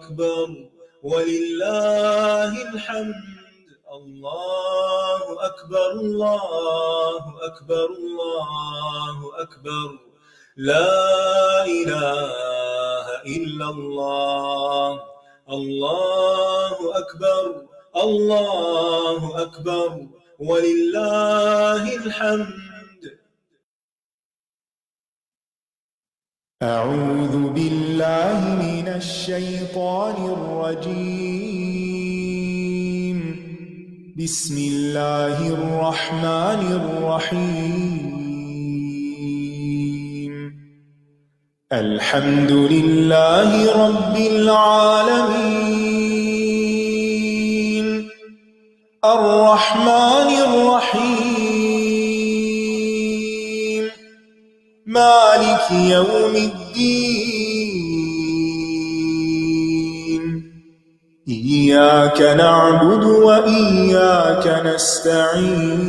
أكبر ولله الحمد الله أكبر الله أكبر الله أكبر لا إله إلا الله الله أكبر الله أكبر ولله الحمد. أعوذ بالله من الشيطان الرجيم. بسم الله الرحمن الرحيم. الحمد لله رب العالمين الرحمن الرحيم مالك يوم الدين. إياك نعبد وإياك نستعين.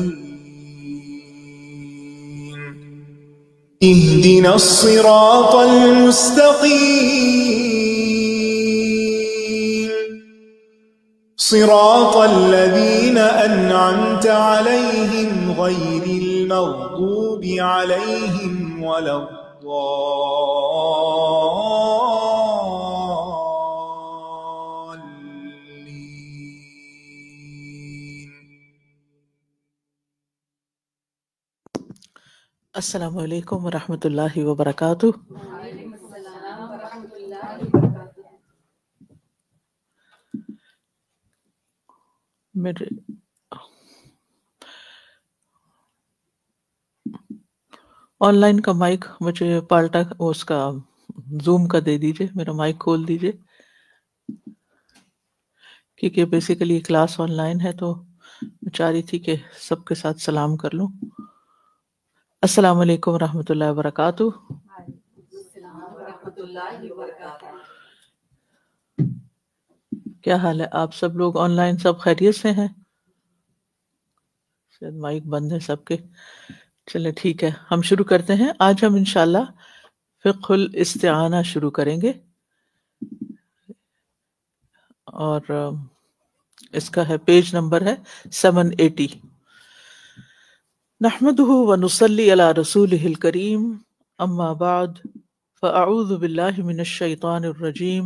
اهدنا الصراط المستقيم صراط الذين أنعمت عليهم غير المغضوب عليهم ولا الضالين. السلام علیکم ورحمۃ اللہ وبرکاتہ. میرے آن لائن کا مائک مجھے پالٹا اس کا زوم کا دے دیجئے، میرا مائک کھول دیجئے، کیونکہ بیسیکلی کلاس آن لائن ہے تو میں چاہ رہی تھی کہ سب کے ساتھ سلام کر لوں. السلام علیکم ورحمۃ اللہ وبرکاتہ. کیا حال ہے آپ سب لوگ؟ آن لائن سب خیریت سے ہیں؟ شاید مائک بند ہے سب کے. چلے ٹھیک ہے، ہم شروع کرتے ہیں. آج ہم انشاءاللہ فقہ الاستعانہ شروع کریں گے، اور اس کا ہے پیج نمبر ہے 780. نحمده ونصلي على رسوله الكريم، اما بعد فاعوذ باللہ من الشیطان الرجیم.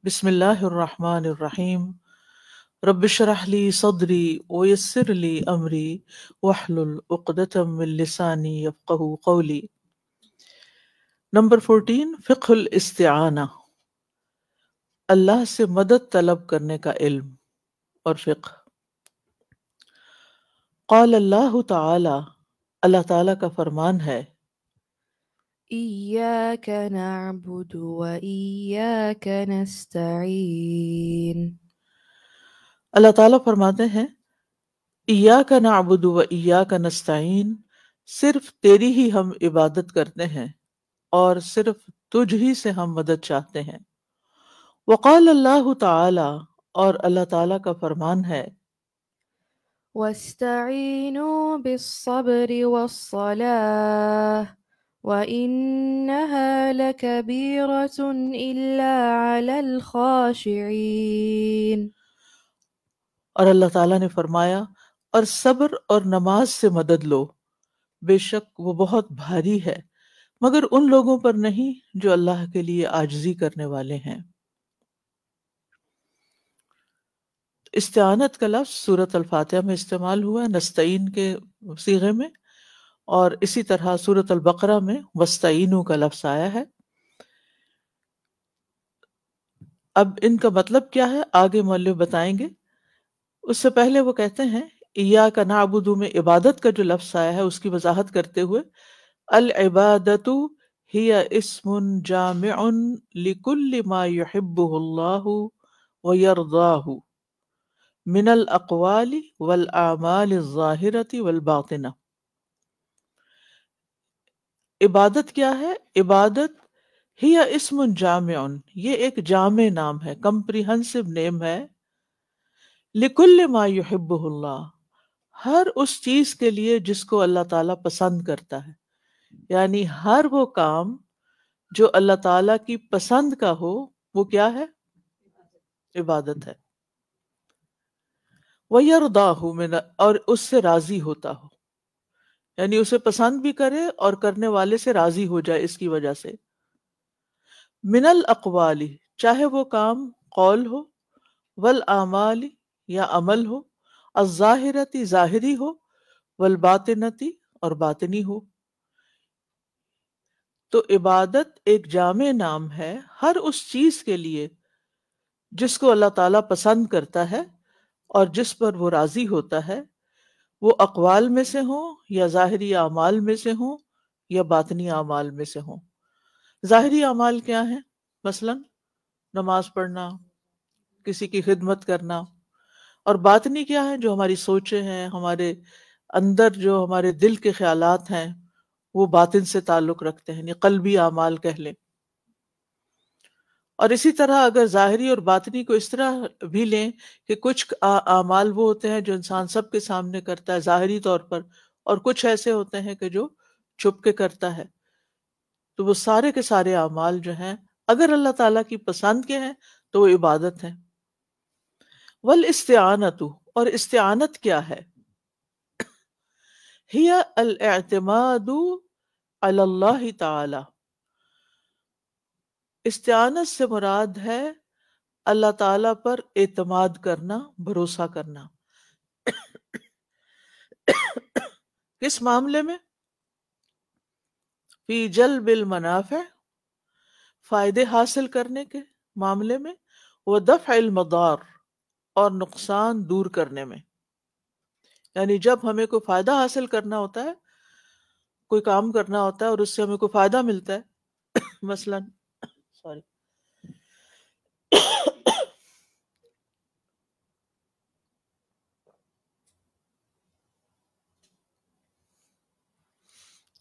بسم اللہ الرحمن الرحیم. رب اشرح لي صدری ويسر لي امری واحلل عقدۃ من لسانی یفقهوا قولی. نمبر 14، فقہ الاستعانہ، اللہ سے مدد طلب کرنے کا علم اور فقہ. قال اللہ تعالی، اللہ تعالی کا فرمان ہے، إياك نعبد وإياك نستعين. اللہ تعالیٰ فرماتے ہیں ایاک نعبد و ایاک نستعین، صرف تیری ہی ہم عبادت کرتے ہیں اور صرف تجھ ہی سے ہم مدد چاہتے ہیں. وقال اللہ تعالی، اور اللہ تعالیٰ کا فرمان ہے، واستعينوا بالصبر والصلاة وإنها لكبيرة إلا على الخاشعين. اور اللہ تعالیٰ نے فرمایا اور صبر اور نماز سے مدد لو، بے شک وہ بہت بھاری ہے مگر ان لوگوں پر نہیں جو اللہ کے لیے عاجزی کرنے والے ہیں. استعانت کا لفظ سورۃ الفاتحہ میں استعمال ہوا ہے نستعین کے صیغے میں، اور اسی طرح سورۃ البقرہ میں وستعینوا کا لفظ آیا ہے. اب ان کا مطلب کیا ہے آگے مؤلف بتائیں گے. اس سے پہلے وہ کہتے ہیں ایاک نعبد میں عبادت کا جو لفظ آیا ہے اس کی وضاحت کرتے ہوئے، العبادۃ ہی اسم جامع لکل ما یحبہ اللہ ویرضاہ من الاقوال والاعمال الظاہرۃ والباطنہ. عبادت کیا ہے؟ عبادت ہی اسم جامع، یہ ایک جامع نام ہے، کمپریہنسو نیم ہے، لکل ما یحبہ اللہ، ہر اس چیز کے لیے جس کو اللہ تعالیٰ پسند کرتا ہے. یعنی ہر وہ کام جو اللہ تعالیٰ کی پسند کا ہو وہ کیا ہے؟ عبادت ہے۔ وَيَرْضَاهُ مِنَ، اور اس سے راضی ہوتا ہو، یعنی اسے پسند بھی کرے اور کرنے والے سے راضی ہو جائے اس کی وجہ سے۔ من الاقوال، چاہے وہ کام قول ہو، والاعمال یا عمل ہو، الظاہرتی ظاہری ہو، والباطنتی اور باطنی ہو۔ تو عبادت ایک جامع نام ہے ہر اس چیز کے لیے جس کو اللہ تعالیٰ پسند کرتا ہے اور جس پر وہ راضی ہوتا ہے، وہ اقوال میں سے ہوں یا ظاہری اعمال میں سے ہوں یا باطنی اعمال میں سے ہوں۔ ظاہری اعمال کیا ہیں؟ مثلا نماز پڑھنا، کسی کی خدمت کرنا، اور باطنی کیا ہے؟ جو ہماری سوچیں ہیں، ہمارے اندر جو ہمارے دل کے خیالات ہیں وہ باطن سے تعلق رکھتے ہیں، یعنی قلبی اعمال کہہ لیں۔ اور اسی طرح اگر ظاہری اور باطنی کو اس طرح بھی لیں کہ کچھ اعمال وہ ہوتے ہیں جو انسان سب کے سامنے کرتا ہے ظاہری طور پر، اور کچھ ایسے ہوتے ہیں کہ جو چھپ کے کرتا ہے، تو وہ سارے کے سارے اعمال جو ہیں اگر اللہ تعالیٰ کی پسند کے ہیں تو وہ عبادت ہیں۔ والاستعانت، اور استعانت کیا ہے؟ ہی الاعتماد علی اللہ تعالی، استعانت سے مراد ہے اللہ تعالی پر اعتماد کرنا، بھروسہ کرنا۔ کس معاملے میں؟ فی جلب المنافع، فائدے حاصل کرنے کے معاملے میں، ودفع المضار، اور نقصان دور کرنے میں۔ یعنی جب ہمیں کوئی فائدہ حاصل کرنا ہوتا ہے، کوئی کام کرنا ہوتا ہے اور اس سے ہمیں کوئی فائدہ ملتا ہے، مثلا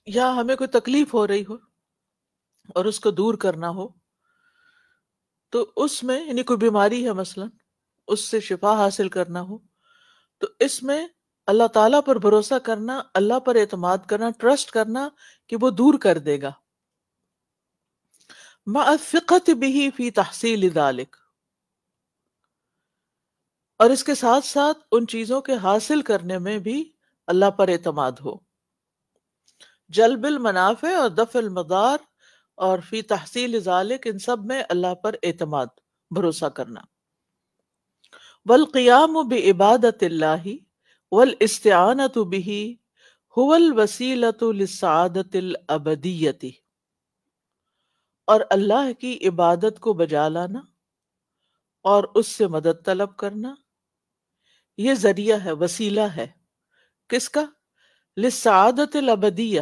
یا ہمیں کوئی تکلیف ہو رہی ہو اور اس کو دور کرنا ہو، تو اس میں یعنی کوئی بیماری ہے مثلا، اس سے شفا حاصل کرنا ہو، تو اس میں اللہ تعالیٰ پر بھروسہ کرنا، اللہ پر اعتماد کرنا، ٹرسٹ کرنا کہ وہ دور کر دے گا۔ مع الثقۃ بہ فی تحصیل ذلک، اور اس کے ساتھ ساتھ ان چیزوں کے حاصل کرنے میں بھی اللہ پر اعتماد ہو۔ جلب المنافع اور دفع المضار اور فی تحصیل ذلک، ان سب میں اللہ پر اعتماد، بھروسہ کرنا۔ والقیام بعبادۃ اللہ والاستعانۃ بہ هو الوسیلۃ للسعادۃ الابدیۃ، اور اللہ کی عبادت کو بجا لانا اور اس سے مدد طلب کرنا، یہ ذریعہ ہے، وسیلہ ہے، کس کا؟ للسعادۃ الابدیہ،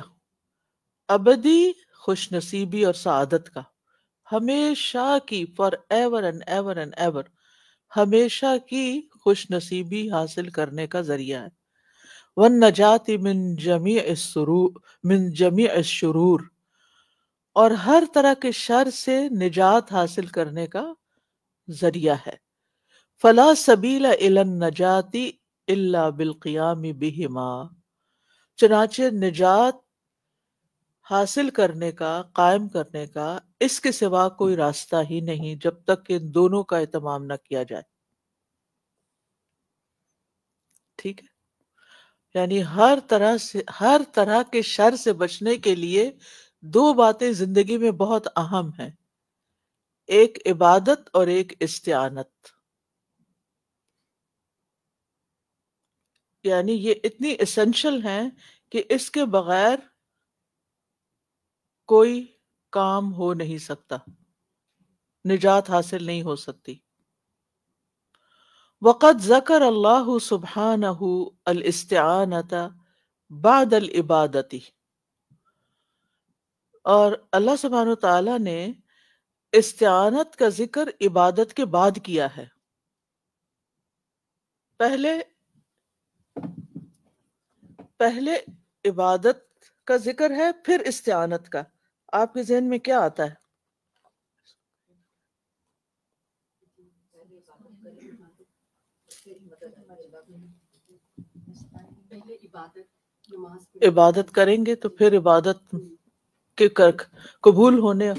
ابدی خوش نصیبی اور سعادت کا، ہمیشہ کی، for ever and ever and ever, ہمیشہ کی خوش نصیبی حاصل کرنے کا ذریعہ ہے۔ والنجات من جمیع الشرور، اور ہر طرح کے شر سے نجات حاصل کرنے کا ذریعہ ہے۔ فلا سبیل الی النجات الا بالقیام بہما، چنانچہ نجات حاصل کرنے کا، قائم کرنے کا، اس کے سوا کوئی راستہ ہی نہیں جب تک کہ ان دونوں کا اہتمام نہ کیا جائے۔ ٹھیک ہے، یعنی ہر طرح کے شر سے بچنے کے لیے دو باتیں زندگی میں بہت اہم ہیں، ایک عبادت اور ایک استعانت۔ یعنی یہ اتنی اسینشل ہیں کہ اس کے بغیر کوئی کام ہو نہیں سکتا، نجات حاصل نہیں ہو سکتی۔ وقد ذکر اللہ سبحانہ الاستعانۃ بعد العبادۃ، اور اللہ سبحانہ تعالیٰ نے استعانت کا ذکر عبادت کے بعد کیا ہے۔ پہلے عبادت کا ذکر ہے، پھر استعانت کا۔ آپ کے ذہن میں کیا آتا ہے؟ عبادت کریں گے تو پھر عبادت کے قبول ہونے،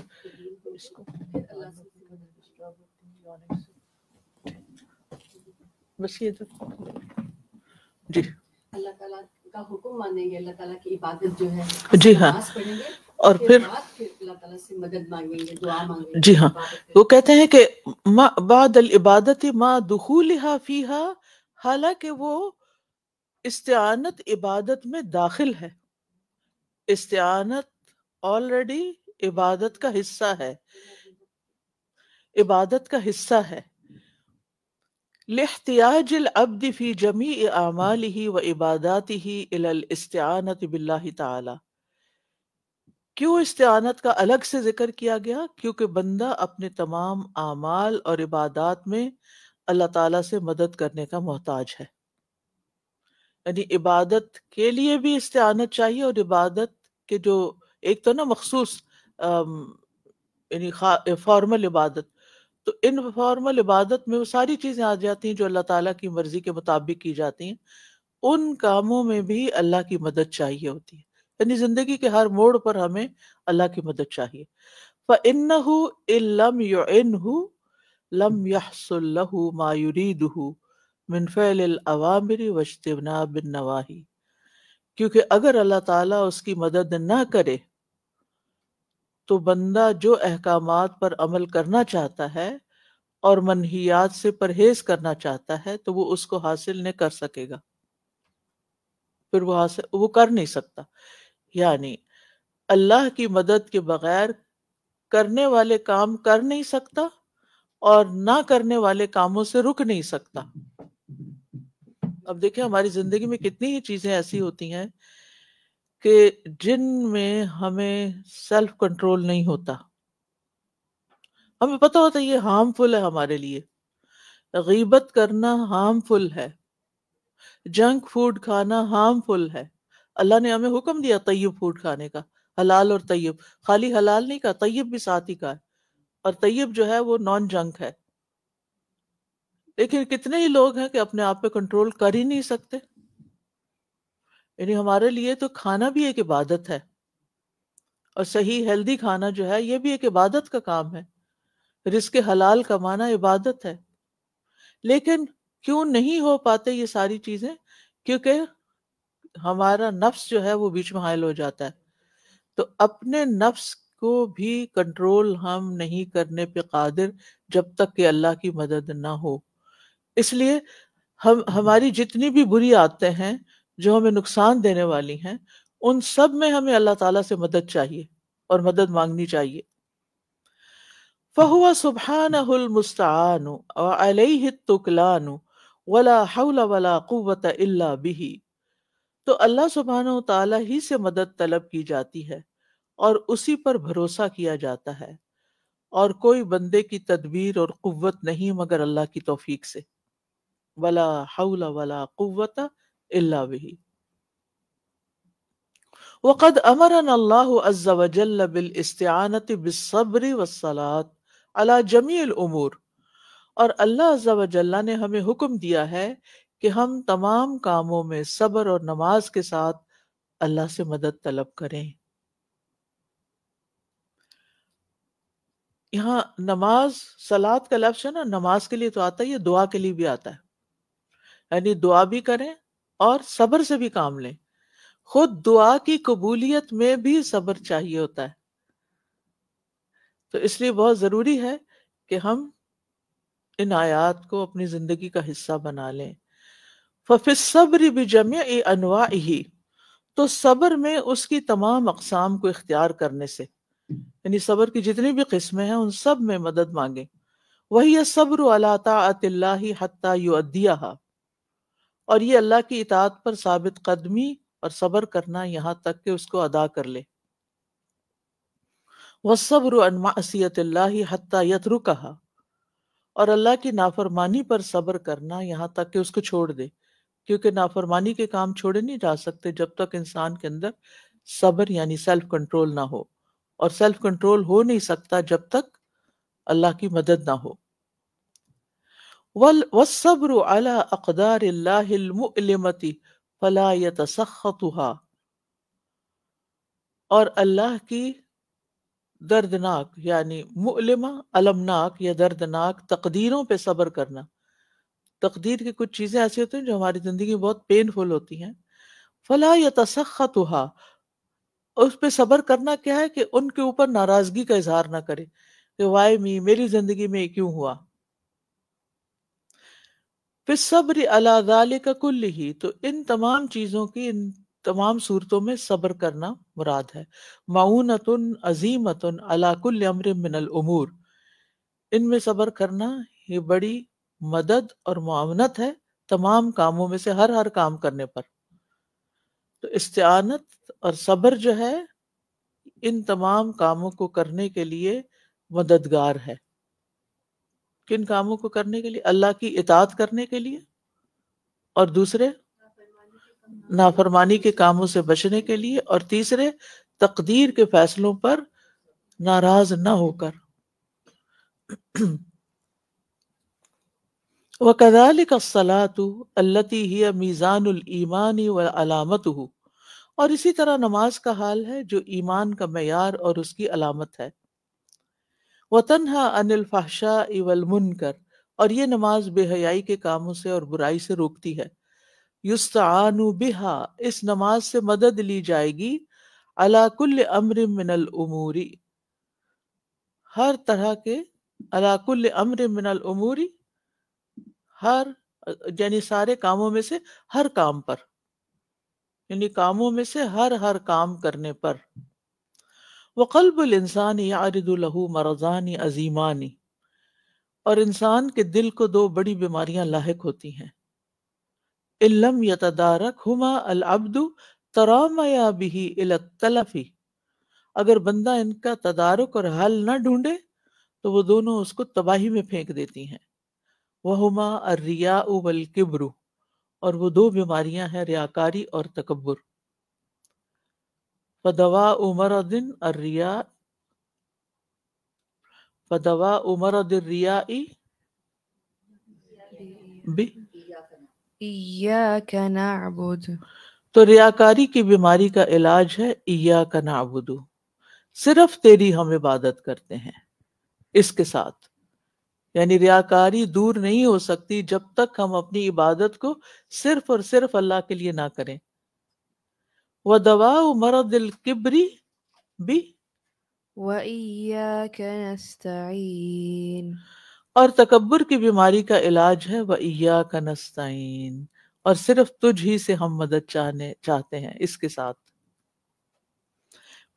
بس یہ جی اللہ تعالیٰ کا حکم مانیں گے، اللہ تعالیٰ کی عبادت جو ہے جی ہاں، نماز پڑھیں گے، اور پھر پھر اللہ تعالیٰ سے مدد مانگیں گے، دعا مانگیں گے، جی ہاں عبادت کریں وہ کہتے ہیں کہ بعد العبادت ما دخولها فیہا، حالانکہ وہ استعانت عبادت میں داخل ہے. استعانت آلریڈی عبادت کا حصہ ہے، عبادت کا حصہ ہے. لاحتیاج العبد فی جمیع اعمالہ و عباداتہ الی الاستعانۃ باللہ تعالی. کیوں استعانت کا الگ سے ذکر کیا گیا؟ کیونکہ بندہ اپنے تمام اعمال اور عبادات میں اللہ تعالیٰ سے مدد کرنے کا محتاج ہے. یعنی عبادت کے لیے بھی استعانت چاہیے، اور عبادت کے جو ایک تو نا مخصوص یعنی فارمل عبادت، تو ان فارمل عبادت میں وہ ساری چیزیں آ جاتی ہیں جو اللہ تعالیٰ کی مرضی کے مطابق کی جاتی ہیں. ان کاموں میں بھی اللہ کی مدد چاہیے ہوتی ہے. یعنی زندگی کے ہر موڑ پر ہمیں اللہ کی مدد چاہیے. فَإِنَّهُ إِن لَّمْ يُعِنْهُ لَمْ يَحْصُل لَّهُ مَا يُرِيدُهُ من فعل الاوامر واجتناب النواہی. کیونکہ اگر اللہ تعالیٰ اس کی مدد نہ کرے تو بندہ جو احکامات پر عمل کرنا چاہتا ہے اور منہیات سے پرہیز کرنا چاہتا ہے تو وہ اس کو حاصل نہیں کر سکے گا، پھر وہ کر نہیں سکتا. یعنی اللہ کی مدد کے بغیر کرنے والے کام کر نہیں سکتا اور نہ کرنے والے کاموں سے رک نہیں سکتا. اب دیکھیں ہماری زندگی میں کتنی ہی چیزیں ایسی ہوتی ہیں کہ جن میں ہمیں سیلف کنٹرول نہیں ہوتا. ہمیں پتہ ہوتا ہے یہ ہارمفل ہے ہمارے لیے. غیبت کرنا ہارمفل ہے، جنک فوڈ کھانا ہارمفل ہے. اللہ نے ہمیں حکم دیا طیب فوڈ کھانے کا، حلال اور طیب. خالی حلال نہیں کہا، طیب بھی ساتھ ہی کہا ہے. اور طیب جو ہے وہ نان جنک ہے. لیکن کتنے ہی لوگ ہیں کہ اپنے آپ پہ کنٹرول کر ہی نہیں سکتے. یعنی ہمارے لیے تو کھانا بھی ایک عبادت ہے، اور صحیح ہیلدی کھانا جو ہے یہ بھی ایک عبادت کا کام ہے. رزق حلال کمانا عبادت ہے. لیکن کیوں نہیں ہو پاتے یہ ساری چیزیں؟ کیونکہ ہمارا نفس جو ہے وہ بیچ میں حائل ہو جاتا ہے. تو اپنے نفس کو بھی کنٹرول ہم نہیں کرنے پہ قادر جب تک کہ اللہ کی مدد نہ ہو. اس لیے ہماری جتنی بھی بری عادتیں ہیں جو ہمیں نقصان دینے والی ہیں، ان سب میں ہمیں اللہ تعالیٰ سے مدد چاہیے اور مدد مانگنی چاہیے. فَهُوَ سُبْحَانَهُ الْمُسْتَعَانُ وَعَلَيْهِ التُّكْلَانُ وَلَا حَوْلَ وَلَا قُوَّةَ إِلَّا بِهِ. تو اللہ سبحانہ وتعالیٰ ہی سے مدد طلب کی جاتی ہے اور اسی پر بھروسہ کیا جاتا ہے، اور کوئی بندے کی تدبیر اور قوت نہیں مگر اللہ کی توفیق سے. ولا حول ولا قوت الا به. وقد امرنا الله عز وجل بالاستعانة بالصبر والصلاة على جميع الامور. اور اللہ عز وجل نے ہمیں حکم دیا ہے کہ ہم تمام کاموں میں صبر اور نماز کے ساتھ اللہ سے مدد طلب کریں. یہاں نماز صلاۃ کا لفظ ہے نا، نماز کے لیے تو آتا ہے، یہ دعا کے لیے بھی آتا ہے. یعنی دعا بھی کریں اور صبر سے بھی کام لیں. خود دعا کی قبولیت میں بھی صبر چاہیے ہوتا ہے. تو اس لیے بہت ضروری ہے کہ ہم ان آیات کو اپنی زندگی کا حصہ بنا لیں. فَفِي الصَّبْرِ بِجَمِيعِ أَنْوَاعِهِ. تو صبر میں اس کی تمام اقسام کو اختیار کرنے سے، یعنی صبر کی جتنی بھی قسمیں ہیں ان سب میں مدد مانگیں. وَهِيَ الصَّبْرُ عَلَىٰ طَاعَةِ اللَّهِ حَتَّى يُؤَدِّيَهَا. اور یہ اللہ کی اطاعت پر ثابت قدمی اور صبر کرنا یہاں تک کہ اس کو ادا کر لے. وَالصَّبْرُ عَنْ مَعْصِيَةِ اللَّهِ حَتَّى يَتْرُكَهَا. اور اللہ کی نافرمانی پر صبر کرنا یہاں تک کہ اس کو چھوڑ دے، کیونکہ نافرمانی کے کام چھوڑے نہیں جا سکتے جب تک انسان کے اندر صبر یعنی سیلف کنٹرول نہ ہو، اور سیلف کنٹرول ہو نہیں سکتا جب تک اللہ کی مدد نہ ہو. والصبر على اقدار اللہ المؤلمۃ فلا يتسخطها. اور اللہ کی دردناک یعنی مؤلمہ، المناک یا دردناک تقدیروں پہ صبر کرنا. تقدیر کی کچھ چیزیں ایسی ہوتی ہیں جو ہماری زندگی میں بہت پینفل ہوتی ہیں، فلا یتسخطها، اس پہ صبر کرنا کیا ہے کہ ان کے اوپر ناراضگی کا اظہار نہ کرے کہ وائی می، میری زندگی میں یہ کیوں ہوا. پھر صبر علی ذالک کلہ، تو ان تمام چیزوں کی، ان تمام صورتوں میں صبر کرنا مراد ہے. معونۃ عظیمۃ علی کل امر من الامور، ان میں صبر کرنا یہ بڑی مدد اور معاونت ہے تمام کاموں میں سے، ہر کام کرنے پر. تو استعانت اور صبر جو ہے ان تمام کاموں کو کرنے کے لیے مددگار ہے. کن کاموں کو کرنے کے لیے؟ اللہ کی اطاعت کرنے کے لیے، اور دوسرے نافرمانی کے کاموں سے بچنے کے لیے، اور تیسرے تقدیر کے فیصلوں پر ناراض نہ ہو کر. وَكَذَلِكَ الصَّلَاةُ الَّتِي هِيَ مِيزَانُ الْإِيمَانِ وَعَلَامَتُهُ، اور اسی طرح نماز کا حال ہے جو ایمان کا معیار اور اس کی علامت ہے. وَتَنْهَى عَنِ الْفَحْشَاءِ وَالْمُنْكَرِ، اور یہ نماز بے حیائی کے کاموں سے اور برائی سے روکتی ہے. يُسْتَعَانُ بِهَا، اس نماز سے مدد لی جائے گی. عَلَى كُلِّ أَمْرٍ مِّنَ الْأُمُورِ، ہر طرح کے، عَلَى كُلِّ أَمْرٍ مِّنَ الْأُمُورِ، ہر یعنی سارے کاموں میں سے ہر کام پر، یعنی کاموں میں سے ہر کام کرنے پر. وقلب الانسان یعرض له مرضان عظیمان، اور انسان کے دل کو دو بڑی بیماریاں لاحق ہوتی ہیں. ان لم یتدارکہما العبد ترامیا به الی التلف، اگر بندہ ان کا تدارک اور حل نہ ڈھونڈے تو وہ دونوں اس کو تباہی میں پھینک دیتی ہیں. وہما الریاء والکبر، اور وہ دو بیماریاں ہیں ریاکاری اور تکبر. فدواء مرض الریاء، فدواء مرض الریاء إياك نعبد، تو ریاکاری کی بیماری کا علاج ہے ایاک نعبد، صرف تیری ہم عبادت کرتے ہیں. اس کے ساتھ یعنی ریاکاری دور نہیں ہو سکتی جب تک ہم اپنی عبادت کو صرف اور صرف اللہ کے لیے نہ کریں. وَدَوَاءُ مَرَضِ الْكِبْرِ بھی، وإياك نستعين، اور تکبر کی بیماری کا علاج ہے وَإِيَّاكَ نَسْتَعِينُ، اور صرف تجھ ہی سے ہم مدد چاہتے ہیں. اس کے ساتھ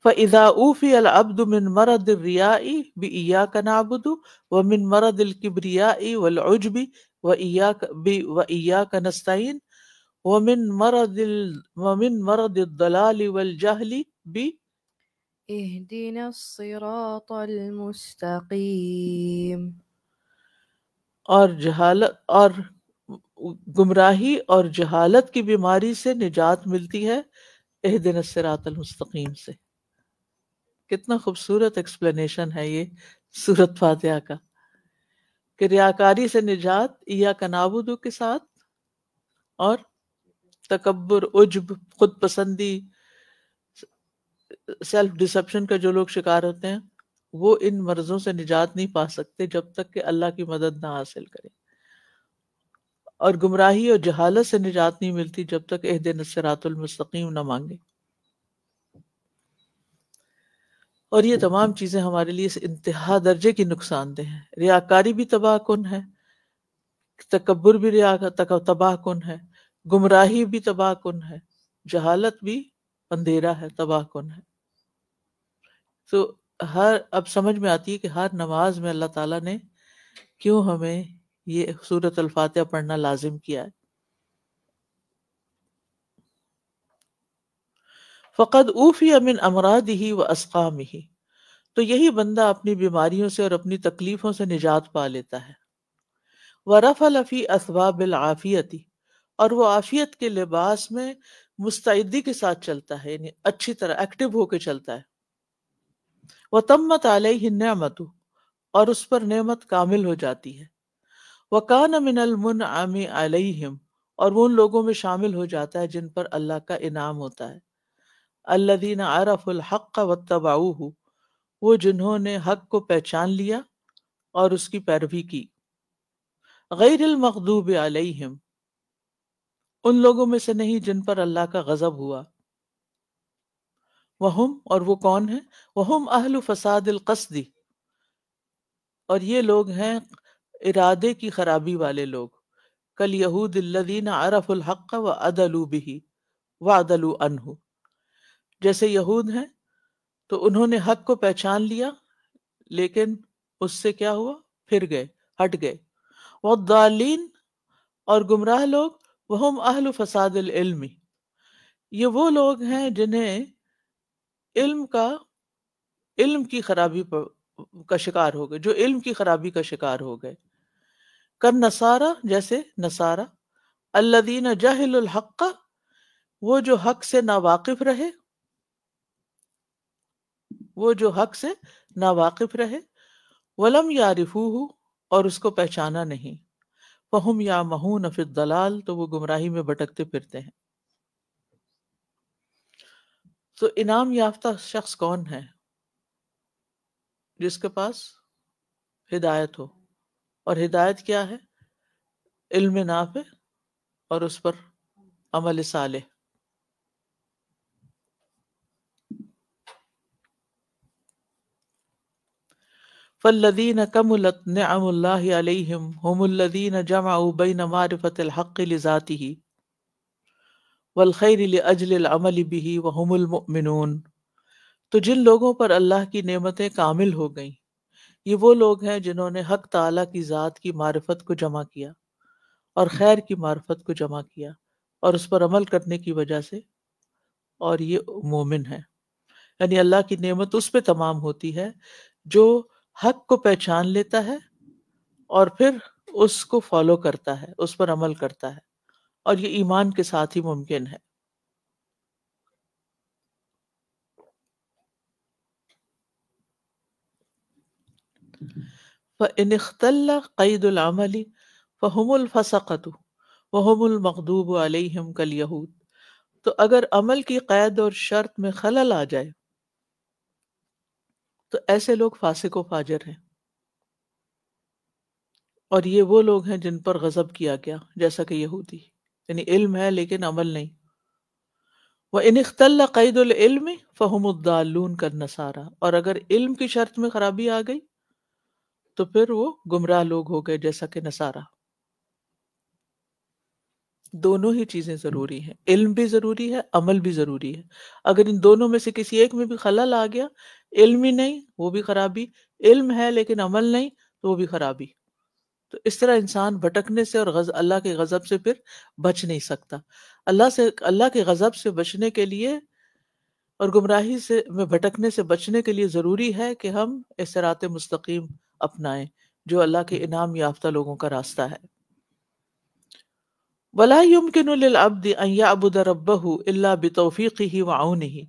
فَإِذَا أُوفِيَ الْعَبْدُ مِنْ مَرَضِ الرِّيَاءِ بِإِيَّاكَ نَعْبُدُ وَمِنْ مَرَضِ الْكِبْرِيَاءِ وَالْعُجْبِ وَإِيَّاكَ نَسْتَعِينُ وَمِنْ مَرَضِ الضَّلَالِ وَالْجَهْلِ اهدنا الصراط المستقيم، اور جہالت اور گمراہی اور جہالت کی بیماری سے نجات ملتی ہے اہدنا الصراط المستقیم سے. کتنا خوبصورت ایکسپلینیشن ہے یہ سورۃ فاتحہ کا، کہ ریاکاری سے نجات ایاک نعبد کے ساتھ، اور تکبر، عجب، خود پسندی، سیلف ڈسپشن کا جو لوگ شکار ہوتے ہیں وہ ان مرضوں سے نجات نہیں پا سکتے جب تک کہ اللہ کی مدد نہ حاصل کرے، اور گمراہی اور جہالت سے نجات نہیں ملتی جب تک اہدنا الصراط المستقیم نہ مانگے. اور یہ تمام چیزیں ہمارے لیے اس انتہا درجے کی نقصان دہ ہیں. ریاکاری بھی تباہ کن ہے، تکبر بھی تباہ کن ہے، گمراہی بھی تباہ کن ہے، جہالت بھی اندھیرا ہے، تباہ کن ہے. تو اب سمجھ میں آتی ہے کہ ہر نماز میں اللہ تعالیٰ نے کیوں ہمیں یہ سورۃ الفاتحہ پڑھنا لازم کیا ہے. فقد اوفی من امراضہ واسقامہ، تو یہی بندہ اپنی بیماریوں سے اور اپنی تکلیفوں سے نجات پا لیتا ہے. ورفل فی اسباب العافیۃ، اور وہ عافیت کے لباس میں مستعدی کے ساتھ چلتا ہے، یعنی اچھی طرح ایکٹیو ہو کے چلتا ہے. وتمت علیہ النعمت، اور اس پر نعمت کامل ہو جاتی ہے. وکان من المنعم علیہم، اور وہ ان لوگوں میں شامل ہو جاتا ہے جن پر اللہ کا انعام ہوتا ہے. الذین عرفوا الحق واتبعوہ، وہ جنہوں نے حق کو پہچان لیا اور اس کی پیروی کی. غیر المغضوب علیہم، ان لوگوں میں سے نہیں جن پر اللہ کا غضب ہوا، وہم، اور وہ کون ہیں، وہم اہل فساد القصد، اور یہ لوگ ہیں ارادے کی خرابی والے لوگ، کالیہود الذین عرفوا الحق وعدلوا بہ وعدلوا عنہ، جیسے یہود ہیں تو انہوں نے حق کو پہچان لیا لیکن اس سے کیا ہوا، پھر گئے، ہٹ گئے، والضالین، اور گمراہ لوگ، وہم اہل فساد العلم، یہ وہ لوگ ہیں جنہیں علم کی خرابی کا شکار ہو گئے، جو علم کی خرابی کا شکار ہو گئے، کن نصارا، جیسے نصارا، الذین جہلوا الحق، وہ جو حق سے ناواقف رہے، ولم یعرفوہ، اور اس کو پہچانا نہیں، فہم یعمہون فی الضلال، تو وہ گمراہی میں بھٹکتے پھرتے ہیں۔ تو انعام یافتہ شخص کون ہے؟ جس کے پاس ہدایت ہو، اور ہدایت کیا ہے؟ علم نافع اور اس پر عمل صالح۔ فالذین کملت نعم اللہ علیہم هم الذین جمعوا بین معرفت الحق لذاتہ والخیر لأجل العمل بہ وهم المؤمنون، تو جن لوگوں پر اللہ کی نعمتیں کامل ہو گئیں، یہ وہ لوگ ہیں جنہوں نے حق تعالیٰ کی ذات کی معرفت کو جمع کیا اور خیر کی معرفت کو جمع کیا اور اس پر عمل کرنے کی وجہ سے، اور یہ مومن ہے۔ یعنی اللہ کی نعمت اس پہ تمام ہوتی ہے جو حق کو پہچان لیتا ہے اور پھر اس کو فالو کرتا ہے، اس پر عمل کرتا ہے، اور یہ ایمان کے ساتھ ہی ممکن ہے۔ فَإِنِ اخْتَلَّ قَيْدُ الْعَمَلِ فَهُمُ الْفَسَقَةُ وَهُمُ الْمَغْضُوبُ عَلَيْهِمْ كَالْيَهُودِ، تو اگر عمل کی قید اور شرط میں خلل آ جائے تو ایسے لوگ فاسق و فاجر ہیں، اور یہ وہ لوگ ہیں جن پر غضب کیا گیا جیسا کہ یہودی، یعنی علم ہے لیکن عمل نہیں۔ وَإِنِ اخْتَلَّ قَيْدُ الْعِلْمِ فَهُمُ الضَّالُّونَ كَالنَّصَارَىٰ، اور اگر علم کی شرط میں خرابی آ گئی تو پھر وہ گمراہ لوگ ہو گئے جیسا کہ نصارہ۔ دونوں ہی چیزیں ضروری ہیں، علم بھی ضروری ہے، عمل بھی ضروری ہے۔ اگر ان دونوں میں سے کسی ایک میں بھی خلل آ گیا، علم ہی نہیں وہ بھی خرابی، علم ہے لیکن عمل نہیں تو وہ بھی خرابی۔ تو اس طرح انسان بھٹکنے سے اور اللہ کے غضب سے پھر بچ نہیں سکتا۔ اللہ کے غضب سے بچنے کے لیے اور گمراہی سے میں بھٹکنے سے بچنے کے لیے ضروری ہے کہ ہم صراط مستقیم اپنائیں، جو اللہ کے انعام یافتہ لوگوں کا راستہ ہے۔ وَلَا يُمْكِنُ لِلْعَبْدِ أَن يَعْبُدَ رَبَّهُ إِلَّا بِتَوْفِيقِهِ وَعَوْنِهِ،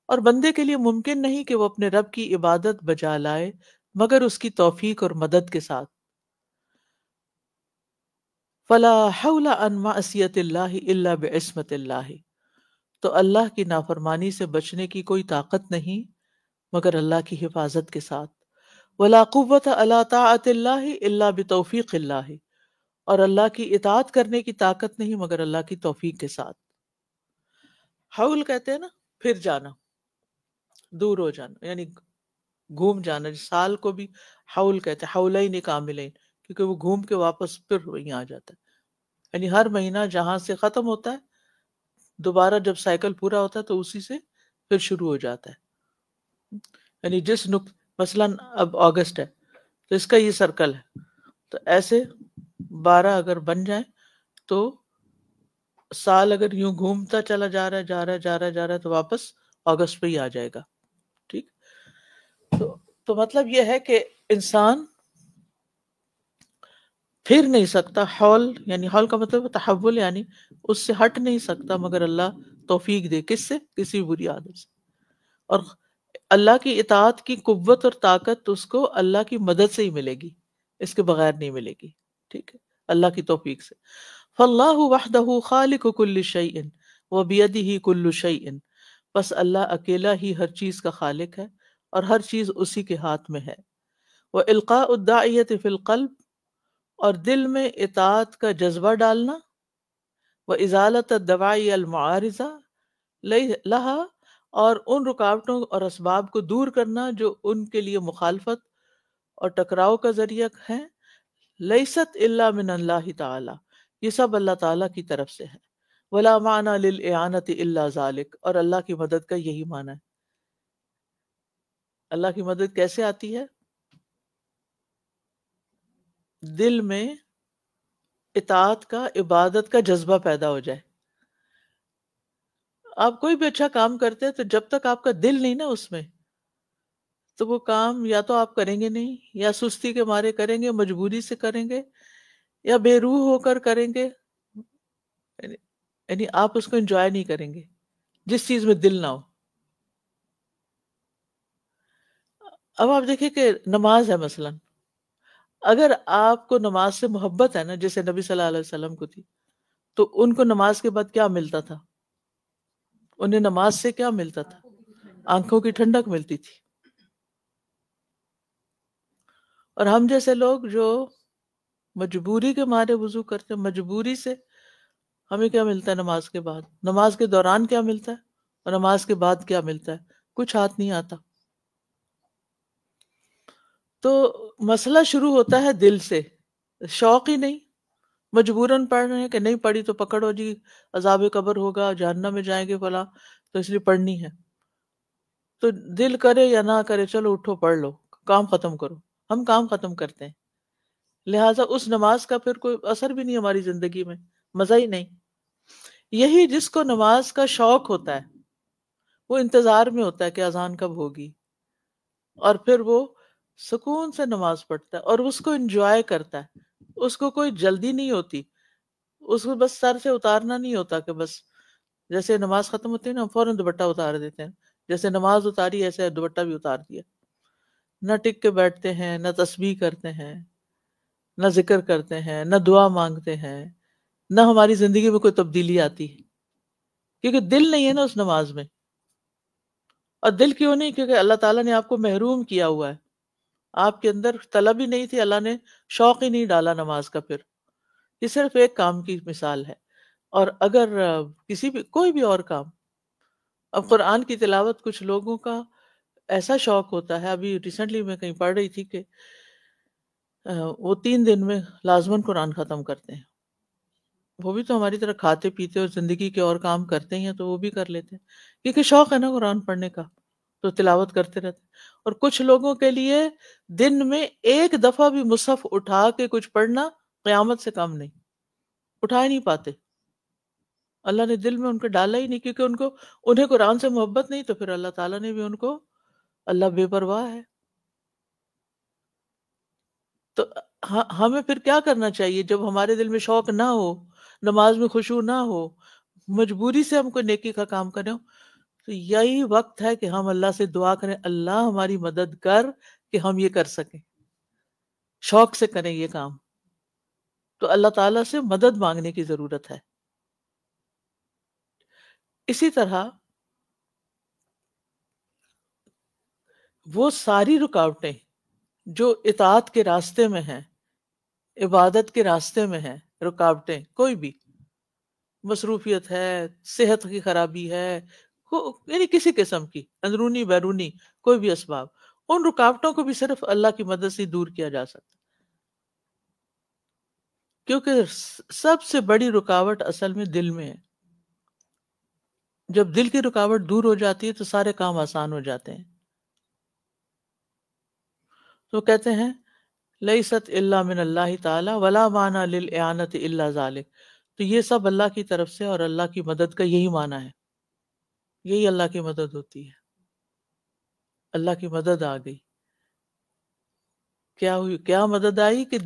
اور بندے کے لیے ممکن نہیں کہ وہ اپنے رب کی عبادت بجا لائے مگر اس کی توفیق اور مدد کے ساتھ۔ فَلَا حَوْلَ عَن مَعْصِيَةِ اللَّهِ إِلَّا بِعِصْمَةِ اللَّهِ، تو اللہ کی نافرمانی سے بچنے کی کوئی طاقت نہیں مگر اللہ کی حفاظت کے ساتھ۔ وَلَا قُوَّةَ عَلَىٰ طَاعَةِ اللَّهِ إِلَّا بِتَوْفِيقِ اللَّهِ، اور اللہ کی اطاعت کرنے کی طاقت نہیں مگر اللہ کی توفیق کے ساتھ۔ حول کہتے ہیں نا پھر جانا، دور ہو جانا، یعنی گھوم جانا۔ سال کو بھی حول کہتے ہیں، حولین کاملین، کیونکہ وہ گھوم کے واپس پھر وہیں آ جاتا ہے۔ یعنی ہر مہینہ جہاں سے ختم ہوتا ہے دوبارہ جب سائیکل پورا ہوتا ہے تو اسی سے پھر شروع ہو جاتا ہے۔ یعنی مثلاً اب اگست ہے تو اس کا یہ سرکل ہے، تو ایسے 12 اگر بن جائیں تو سال اگر یوں گھومتا چلا جا رہا ہے تو واپس اگست پہ ہی آ جائے گا۔ ٹھیک، تو مطلب یہ ہے کہ انسان پھر نہیں سکتا، یعنی حول کا مطلب تحول، یعنی اس سے ہٹ نہیں سکتا مگر اللہ توفیق دے۔ کس سے؟ کسی بری عادت سے۔ اور اللہ کی اطاعت کی قوت اور طاقت اس کو اللہ کی مدد سے ہی ملے گی، اس کے بغیر نہیں ملے گی۔ ٹھیک ہے، اللہ کی توفیق سے۔ فاللہ وحدہ خالق کل شیء وبیدہ کل شیء، بس اللہ اکیلا ہی ہر چیز کا خالق ہے اور ہر چیز اسی کے ہاتھ میں ہے۔ وإلقاء الداعیۃ فی القلب، اور دل میں اطاعت کا جذبہ ڈالنا، وَإِزَالَةَ الدَّوَاعِي الْمُعَارِضَةِ لَهَا، اور ان رکاوٹوں اور اسباب کو دور کرنا جو ان کے لیے مخالفت اور ٹکراؤ کا ذریعہ ہیں، لیست الا من اللہ تعالی، یہ سب اللہ تعالیٰ کی طرف سے ہے، ولا معنی للإعانة الا ذلك، اور اللہ کی مدد کا یہی معنی ہے۔ اللہ کی مدد کیسے آتی ہے؟ دل میں اطاعت کا، عبادت کا جذبہ پیدا ہو جائے۔ آپ کوئی بھی اچھا کام کرتے ہیں تو جب تک آپ کا دل نہیں نا اس میں، تو وہ کام یا تو آپ کریں گے نہیں، یا سستی کے مارے کریں گے، مجبوری سے کریں گے، یا بے روح ہو کر کریں گے، یعنی آپ اس کو انجوائے نہیں کریں گے جس چیز میں دل نہ ہو۔ اب آپ دیکھیں کہ نماز ہے مثلا، اگر آپ کو نماز سے محبت ہے نا، جیسے نبی صلی اللہ علیہ وسلم کو تھی، تو ان کو نماز کے بعد کیا ملتا تھا؟ انہیں نماز سے کیا ملتا تھا؟ آنکھوں کی ٹھنڈک ملتی تھی۔ اور ہم جیسے لوگ جو مجبوری کے مارے وضو کرتے ہیں، مجبوری سے ہمیں کیا ملتا ہے نماز کے بعد؟ نماز کے دوران کیا ملتا ہے اور نماز کے بعد کیا ملتا ہے؟ کچھ ہاتھ نہیں آتا۔ تو مسئلہ شروع ہوتا ہے دل سے، شوق ہی نہیں، مجبوراً پڑھ رہے ہیں کہ نہیں پڑھی تو پکڑو جی عذاب قبر ہوگا، جہنم میں جائیں گے فلاں، تو اس لیے پڑھنی ہے۔ تو دل کرے یا نہ کرے، چلو اٹھو پڑھ لو، کام ختم کرو، ہم کام ختم کرتے ہیں۔ لہٰذا اس نماز کا پھر کوئی اثر بھی نہیں ہماری زندگی میں، مزہ ہی نہیں۔ یہی جس کو نماز کا شوق ہوتا ہے وہ انتظار میں ہوتا ہے کہ اذان کب ہوگی، اور پھر وہ سکون سے نماز پڑھتا ہے اور اس کو انجوائے کرتا ہے، اس کو کوئی جلدی نہیں ہوتی، اس کو بس سر سے اتارنا نہیں ہوتا کہ بس جیسے نماز ختم ہوتی ہے نا فوراً دوپٹہ اتار دیتے ہیں، جیسے نماز اتاری ایسے دوپٹہ بھی اتار دیا، نہ ٹک کے بیٹھتے ہیں، نہ تسبیح کرتے ہیں، نہ ذکر کرتے ہیں، نہ دعا مانگتے ہیں، نہ ہماری زندگی میں کوئی تبدیلی آتی ہے، کیونکہ دل نہیں ہے نا اس نماز میں۔ اور دل کیوں نہیں؟ کیونکہ اللہ تعالیٰ نے آپ کو محروم کیا ہوا ہے، آپ کے اندر طلب ہی نہیں تھی، اللہ نے شوق ہی نہیں ڈالا نماز کا۔ پھر یہ صرف ایک کام کی مثال ہے، اور اگر کسی بھی کوئی بھی اور کام، اب قرآن کی تلاوت کچھ لوگوں کا ایسا شوق ہوتا ہے، ابھی ریسنٹلی میں کہیں پڑھ رہی تھی کہ وہ 3 دن میں لازماً قرآن ختم کرتے ہیں۔ وہ بھی تو ہماری طرح کھاتے پیتے اور زندگی کے اور کام کرتے ہیں، تو وہ بھی کر لیتے ہیں کیونکہ شوق ہے نا قرآن پڑھنے کا، تو تلاوت کرتے رہتے ہیں۔ اور کچھ لوگوں کے لیے دن میں ایک دفعہ بھی مصحف اٹھا کے کچھ پڑھنا قیامت سے کم نہیں، اٹھا ہی نہیں پاتے۔ اللہ نے دل میں ان کو ڈالا ہی نہیں، کیونکہ انہیں قرآن سے محبت نہیں، تو پھر اللہ تعالیٰ نے بھی ان کو، اللہ بے پرواہ ہے۔ تو ہمیں پھر کیا کرنا چاہیے جب ہمارے دل میں شوق نہ ہو، نماز میں خشوع نہ ہو، مجبوری سے ہم کوئی نیکی کا کام کریں، تو یہی وقت ہے کہ ہم اللہ سے دعا کریں، اللہ ہماری مدد کر کہ ہم یہ کر سکیں، شوق سے کریں یہ کام۔ تو اللہ تعالیٰ سے مدد مانگنے کی ضرورت ہے۔ اسی طرح وہ ساری رکاوٹیں جو اطاعت کے راستے میں ہیں، عبادت کے راستے میں ہیں، رکاوٹیں کوئی بھی، مصروفیت ہے، صحت کی خرابی ہے، یعنی کسی قسم کی اندرونی بیرونی کوئی بھی اسباب، ان رکاوٹوں کو بھی صرف اللہ کی مدد سے دور کیا جا سکتا، کیونکہ سب سے بڑی رکاوٹ اصل میں دل میں ہے۔ جب دل کی رکاوٹ دور ہو جاتی ہے تو سارے کام آسان ہو جاتے ہیں۔ تو کہتے ہیں لیست الا من اللہ تعالی ولا معنی للإعانۃ الا ذلک، تو یہ سب اللہ کی طرف سے اور اللہ کی مدد کا یہی معنی ہے، یہی اللہ کی مدد ہوتی ہے۔ اللہ کی مدد آ گئی، کیا ہوئی؟ کیا مدد آئی کہ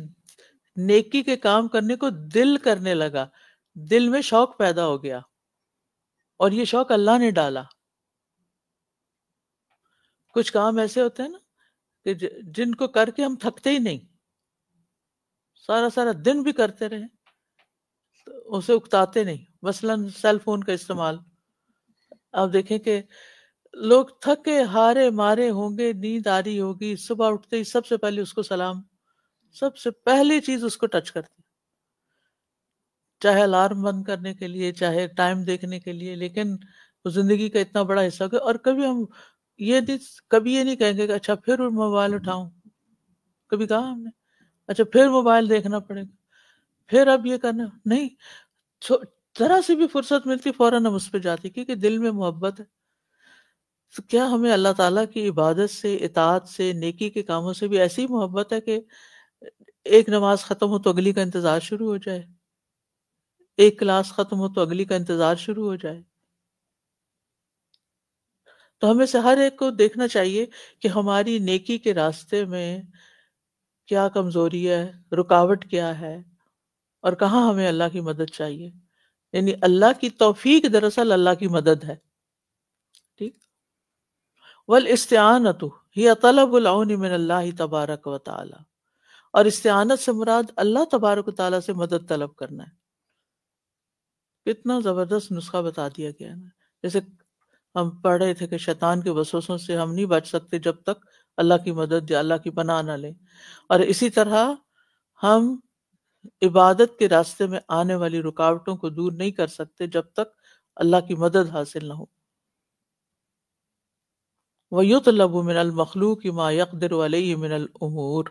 نیکی کے کام کرنے کو دل کرنے لگا، دل میں شوق پیدا ہو گیا، اور یہ شوق اللہ نے ڈالا۔ کچھ کام ایسے ہوتے ہیں نا کہ جن کو کر کے ہم تھکتے ہی نہیں، سارا سارا دن بھی کرتے رہیں تو اسے اکتاتے نہیں۔ مثلاً سیل فون کا استعمال، آپ دیکھیں کہ لوگ تھکے ہارے مارے ہوں گے، نیند آ رہی ہوگی، صبح اٹھتے ہی سب سے پہلے اس کو سلام، سب سے پہلی چیز اس کو ٹچ کرتی، چاہے الارم بند کرنے کے لیے، چاہے ٹائم دیکھنے کے لیے، لیکن وہ زندگی کا اتنا بڑا حصہ ہو. اور کبھی ہم کبھی یہ نہیں کہیں گے کہ اچھا پھر موبائل اٹھاؤں. کبھی کہا ہم نے اچھا پھر موبائل دیکھنا پڑے گا، پھر اب یہ کرنا نہیں. ذرا سی بھی فرصت ملتی فوراً ہم اس پہ جاتی، کیونکہ دل میں محبت ہے. تو کیا ہمیں اللہ تعالیٰ کی عبادت سے، اطاعت سے، نیکی کے کاموں سے بھی ایسی محبت ہے کہ ایک نماز ختم ہو تو اگلی کا انتظار شروع ہو جائے، ایک کلاس ختم ہو تو اگلی کا انتظار شروع ہو جائے؟ تو ہمیں سے ہر ایک کو دیکھنا چاہیے کہ ہماری نیکی کے راستے میں کیا کمزوری ہے، رکاوٹ کیا ہے، اور کہاں ہمیں اللہ کی مدد چاہیے. یعنی اللہ کی توفیق دراصل اللہ کی مدد ہے. ٹھیک. والاستعانۃ ہی طلب العون من اللہ تبارک و تعالی، اور استعانت سے مراد اللہ تبارک و تعالیٰ سے مدد طلب کرنا ہے. کتنا زبردست نسخہ بتا دیا گیا ہے نا. جیسے ہم پڑھ رہے تھے کہ شیطان کے وسوسوں سے ہم نہیں بچ سکتے جب تک اللہ کی مدد یا اللہ کی پناہ نہ لیں، اور اسی طرح ہم عبادت کے راستے میں آنے والی رکاوٹوں کو دور نہیں کر سکتے جب تک اللہ کی مدد حاصل نہ ہو. وَيُطْلَبُ مِنَ الْمَخْلُوقِ مَا يَقْدِرُ عَلَيْهِ مِنَ الْأُمُورِ،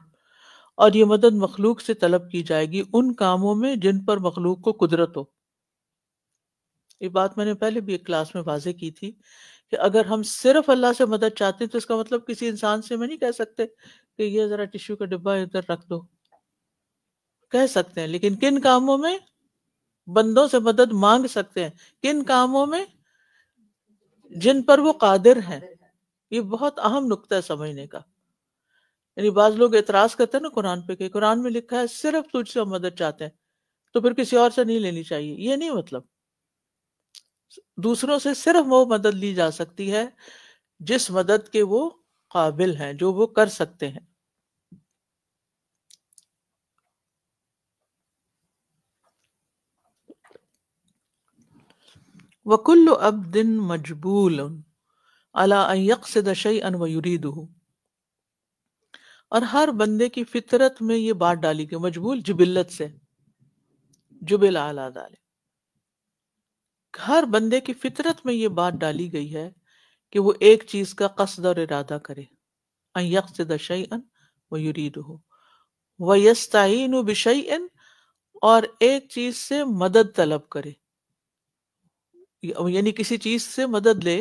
اور یہ مدد مخلوق سے طلب کی جائے گی ان کاموں میں جن پر مخلوق کو قدرت ہو. یہ بات میں نے پہلے بھی ایک کلاس میں واضح کی تھی کہ اگر ہم صرف اللہ سے مدد چاہتے ہیں تو اس کا مطلب کسی انسان سے میں نہیں کہہ سکتے کہ یہ ذرا ٹشو کا ڈبہ ادھر رکھ دو. کہہ سکتے ہیں، لیکن کن کاموں میں بندوں سے مدد مانگ سکتے ہیں؟ کن کاموں میں؟ جن پر وہ قادر ہیں. یہ بہت اہم نقطہ ہے سمجھنے کا. یعنی بعض لوگ اعتراض کرتے ہیں نا قرآن پہ کہ قرآن میں لکھا ہے صرف تجھ سے ہم مدد چاہتے ہیں تو پھر کسی اور سے نہیں لینی چاہیے. یہ نہیں مطلب. دوسروں سے صرف وہ مدد لی جا سکتی ہے جس مدد کے وہ قابل ہیں، جو وہ کر سکتے ہیں. وَكُلُّ عَبْدٍ مَجْبُولٌ عَلَىٰ أَن يَقْصِدَ شَيْئًا وَيُرِيدُهُ، اور ہر بندے کی فطرت میں یہ بات ڈالی گئی. مجبول جبلت سے، جبل علی ذلک، ہر بندے کی فطرت میں یہ بات ڈالی گئی ہے کہ وہ ایک چیز کا قصد اور ارادہ کرے. ان یقصد شیئا ویریدہ ویستعین بشیء، اور ایک چیز سے مدد طلب کرے، یعنی کسی چیز سے مدد لے.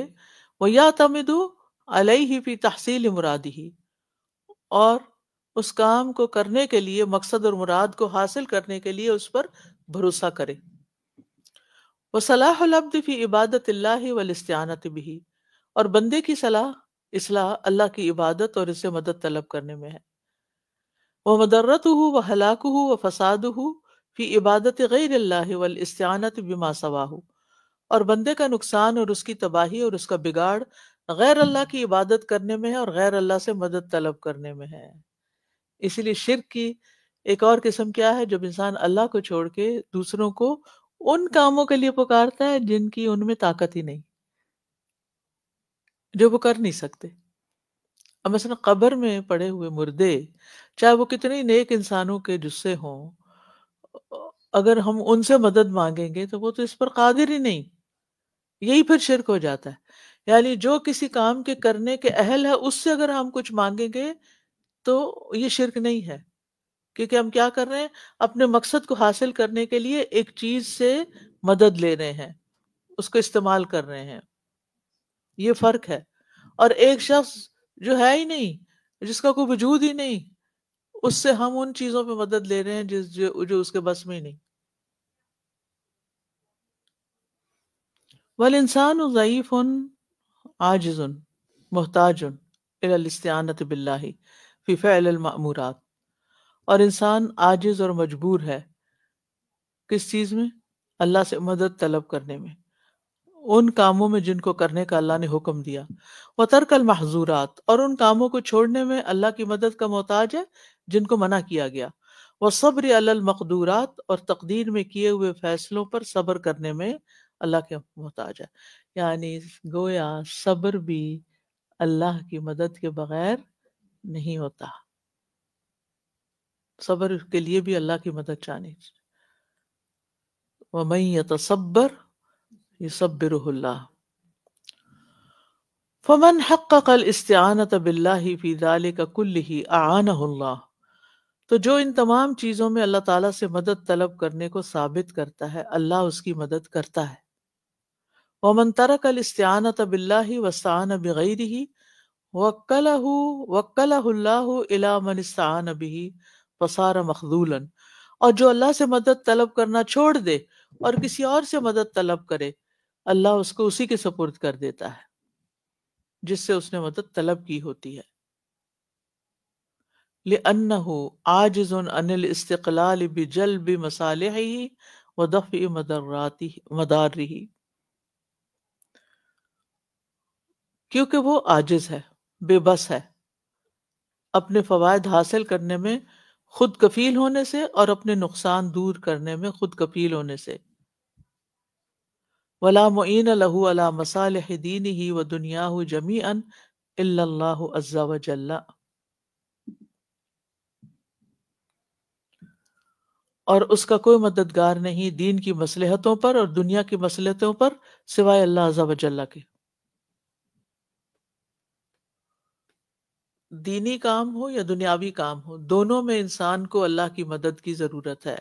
ویعتمد علیہ فی تحصیل مرادہ، اور اس کام کو کرنے کے لیے، مقصد اور مراد کو حاصل کرنے کے لیے اس پر بھروسہ کرے. وصلاح العبد فی عبادت اللہ والاستعانۃ بہ، اور بندے کی اصلاح اللہ کی عبادت اور اس سے مدد طلب کرنے میں ہے. ومضرتہ وہلاکہ وفسادہ فی عبادت غیر اللہ والاستعانۃ بما سواہ، اور بندے کا نقصان اور اس کی تباہی اور اس کا بگاڑ غیر اللہ کی عبادت کرنے میں ہے اور غیر اللہ سے مدد طلب کرنے میں ہے. اسی لیے شرک کی ایک اور قسم کیا ہے؟ جب انسان اللہ کو چھوڑ کے دوسروں کو ان کاموں کے لیے پکارتا ہے جن کی ان میں طاقت ہی نہیں، جو وہ کر نہیں سکتے. اب مثلا قبر میں پڑے ہوئے مردے، چاہے وہ کتنے نیک انسانوں کے جثے ہوں، اگر ہم ان سے مدد مانگیں گے تو وہ تو اس پر قادر ہی نہیں. یہی پھر شرک ہو جاتا ہے. یعنی جو کسی کام کے کرنے کے اہل ہے اس سے اگر ہم کچھ مانگیں گے تو یہ شرک نہیں ہے، کیونکہ ہم کیا کر رہے ہیں؟ اپنے مقصد کو حاصل کرنے کے لیے ایک چیز سے مدد لے رہے ہیں، اس کو استعمال کر رہے ہیں. یہ فرق ہے. اور ایک شخص جو ہے ہی نہیں، جس کا کوئی وجود ہی نہیں، اس سے ہم ان چیزوں پہ مدد لے رہے ہیں جو اس کے بس میں ہی نہیں. والانسان ضعیف عاجز محتاج الی الاستعانۃ باللہ فی فعل المأمورات، اور انسان عاجز اور مجبور ہے کس چیز میں؟ اللہ سے مدد طلب کرنے میں، ان کاموں میں جن کو کرنے کا اللہ نے حکم دیا. وترک المحظورات، اور ان کاموں کو چھوڑنے میں اللہ کی مدد کا محتاج ہے جن کو منع کیا گیا. والصبر علی المقدورات، اور تقدیر میں کیے ہوئے فیصلوں پر صبر کرنے میں اللہ کے محتاج ہے. یعنی گویا صبر بھی اللہ کی مدد کے بغیر نہیں ہوتا. صبر کے لیے بھی اللہ کی مدد چاہنی چاہیے. وَمَن يَتَصَبَّرْ يُصَبِّرُهُ اللَّهُ. فَمَنْ حَقَّقَ الْإِسْتِعَانَةَ بِاللَّهِ فِي ذَلِكَ كُلِّهِ أَعَانَهُ اللَّهُ. تو جو ان تمام چیزوں میں اللہ تعالیٰ سے مدد طلب کرنے کو ثابت کرتا ہے، اللہ اس کی مدد کرتا ہے. وَمَن تَرَكَ الْإِسْتِعَانَةَ بِاللَّهِ وَاسْتَعَانَ بِغَيْرِهِ وَكَّلَهُ اللَّهُ إِلَى مَنِ اسْتَعَانَ بِهِ فَصَارَ مَخْذُولًا. اور جو اللہ سے مدد طلب کرنا چھوڑ دے اور کسی اور سے مدد طلب کرے، اللہ اس کو اسی کے سپرد کر دیتا ہے جس سے اس نے مدد طلب کی ہوتی ہے. لِأَنَّهُ عَاجِزٌ عَنِ الْإِسْتِقْلَالِ بِجَلْبِ مَصَالِحِهِ وَدَفْعِ مَضَارِّهِ. کیونکہ وہ عاجز ہے، بے بس ہے اپنے فوائد حاصل کرنے میں خود کفیل ہونے سے اور اپنے نقصان دور کرنے میں خود کفیل ہونے سے. وَلَا مُعِينَ لَهُ عَلَى مَصَالِحِ دِينِهِ وَدُنْيَاهُ جَمِيعًا إِلَّا اللَّهُ عَزَّ وَجَلَّ. اور اس کا کوئی مددگار نہیں دین کی مصلحتوں پر اور دنیا کی مصلحتوں پر سوائے اللہ عز و جل کے. دینی کام ہو یا دنیاوی کام ہو، دونوں میں انسان کو اللہ کی مدد کی ضرورت ہے.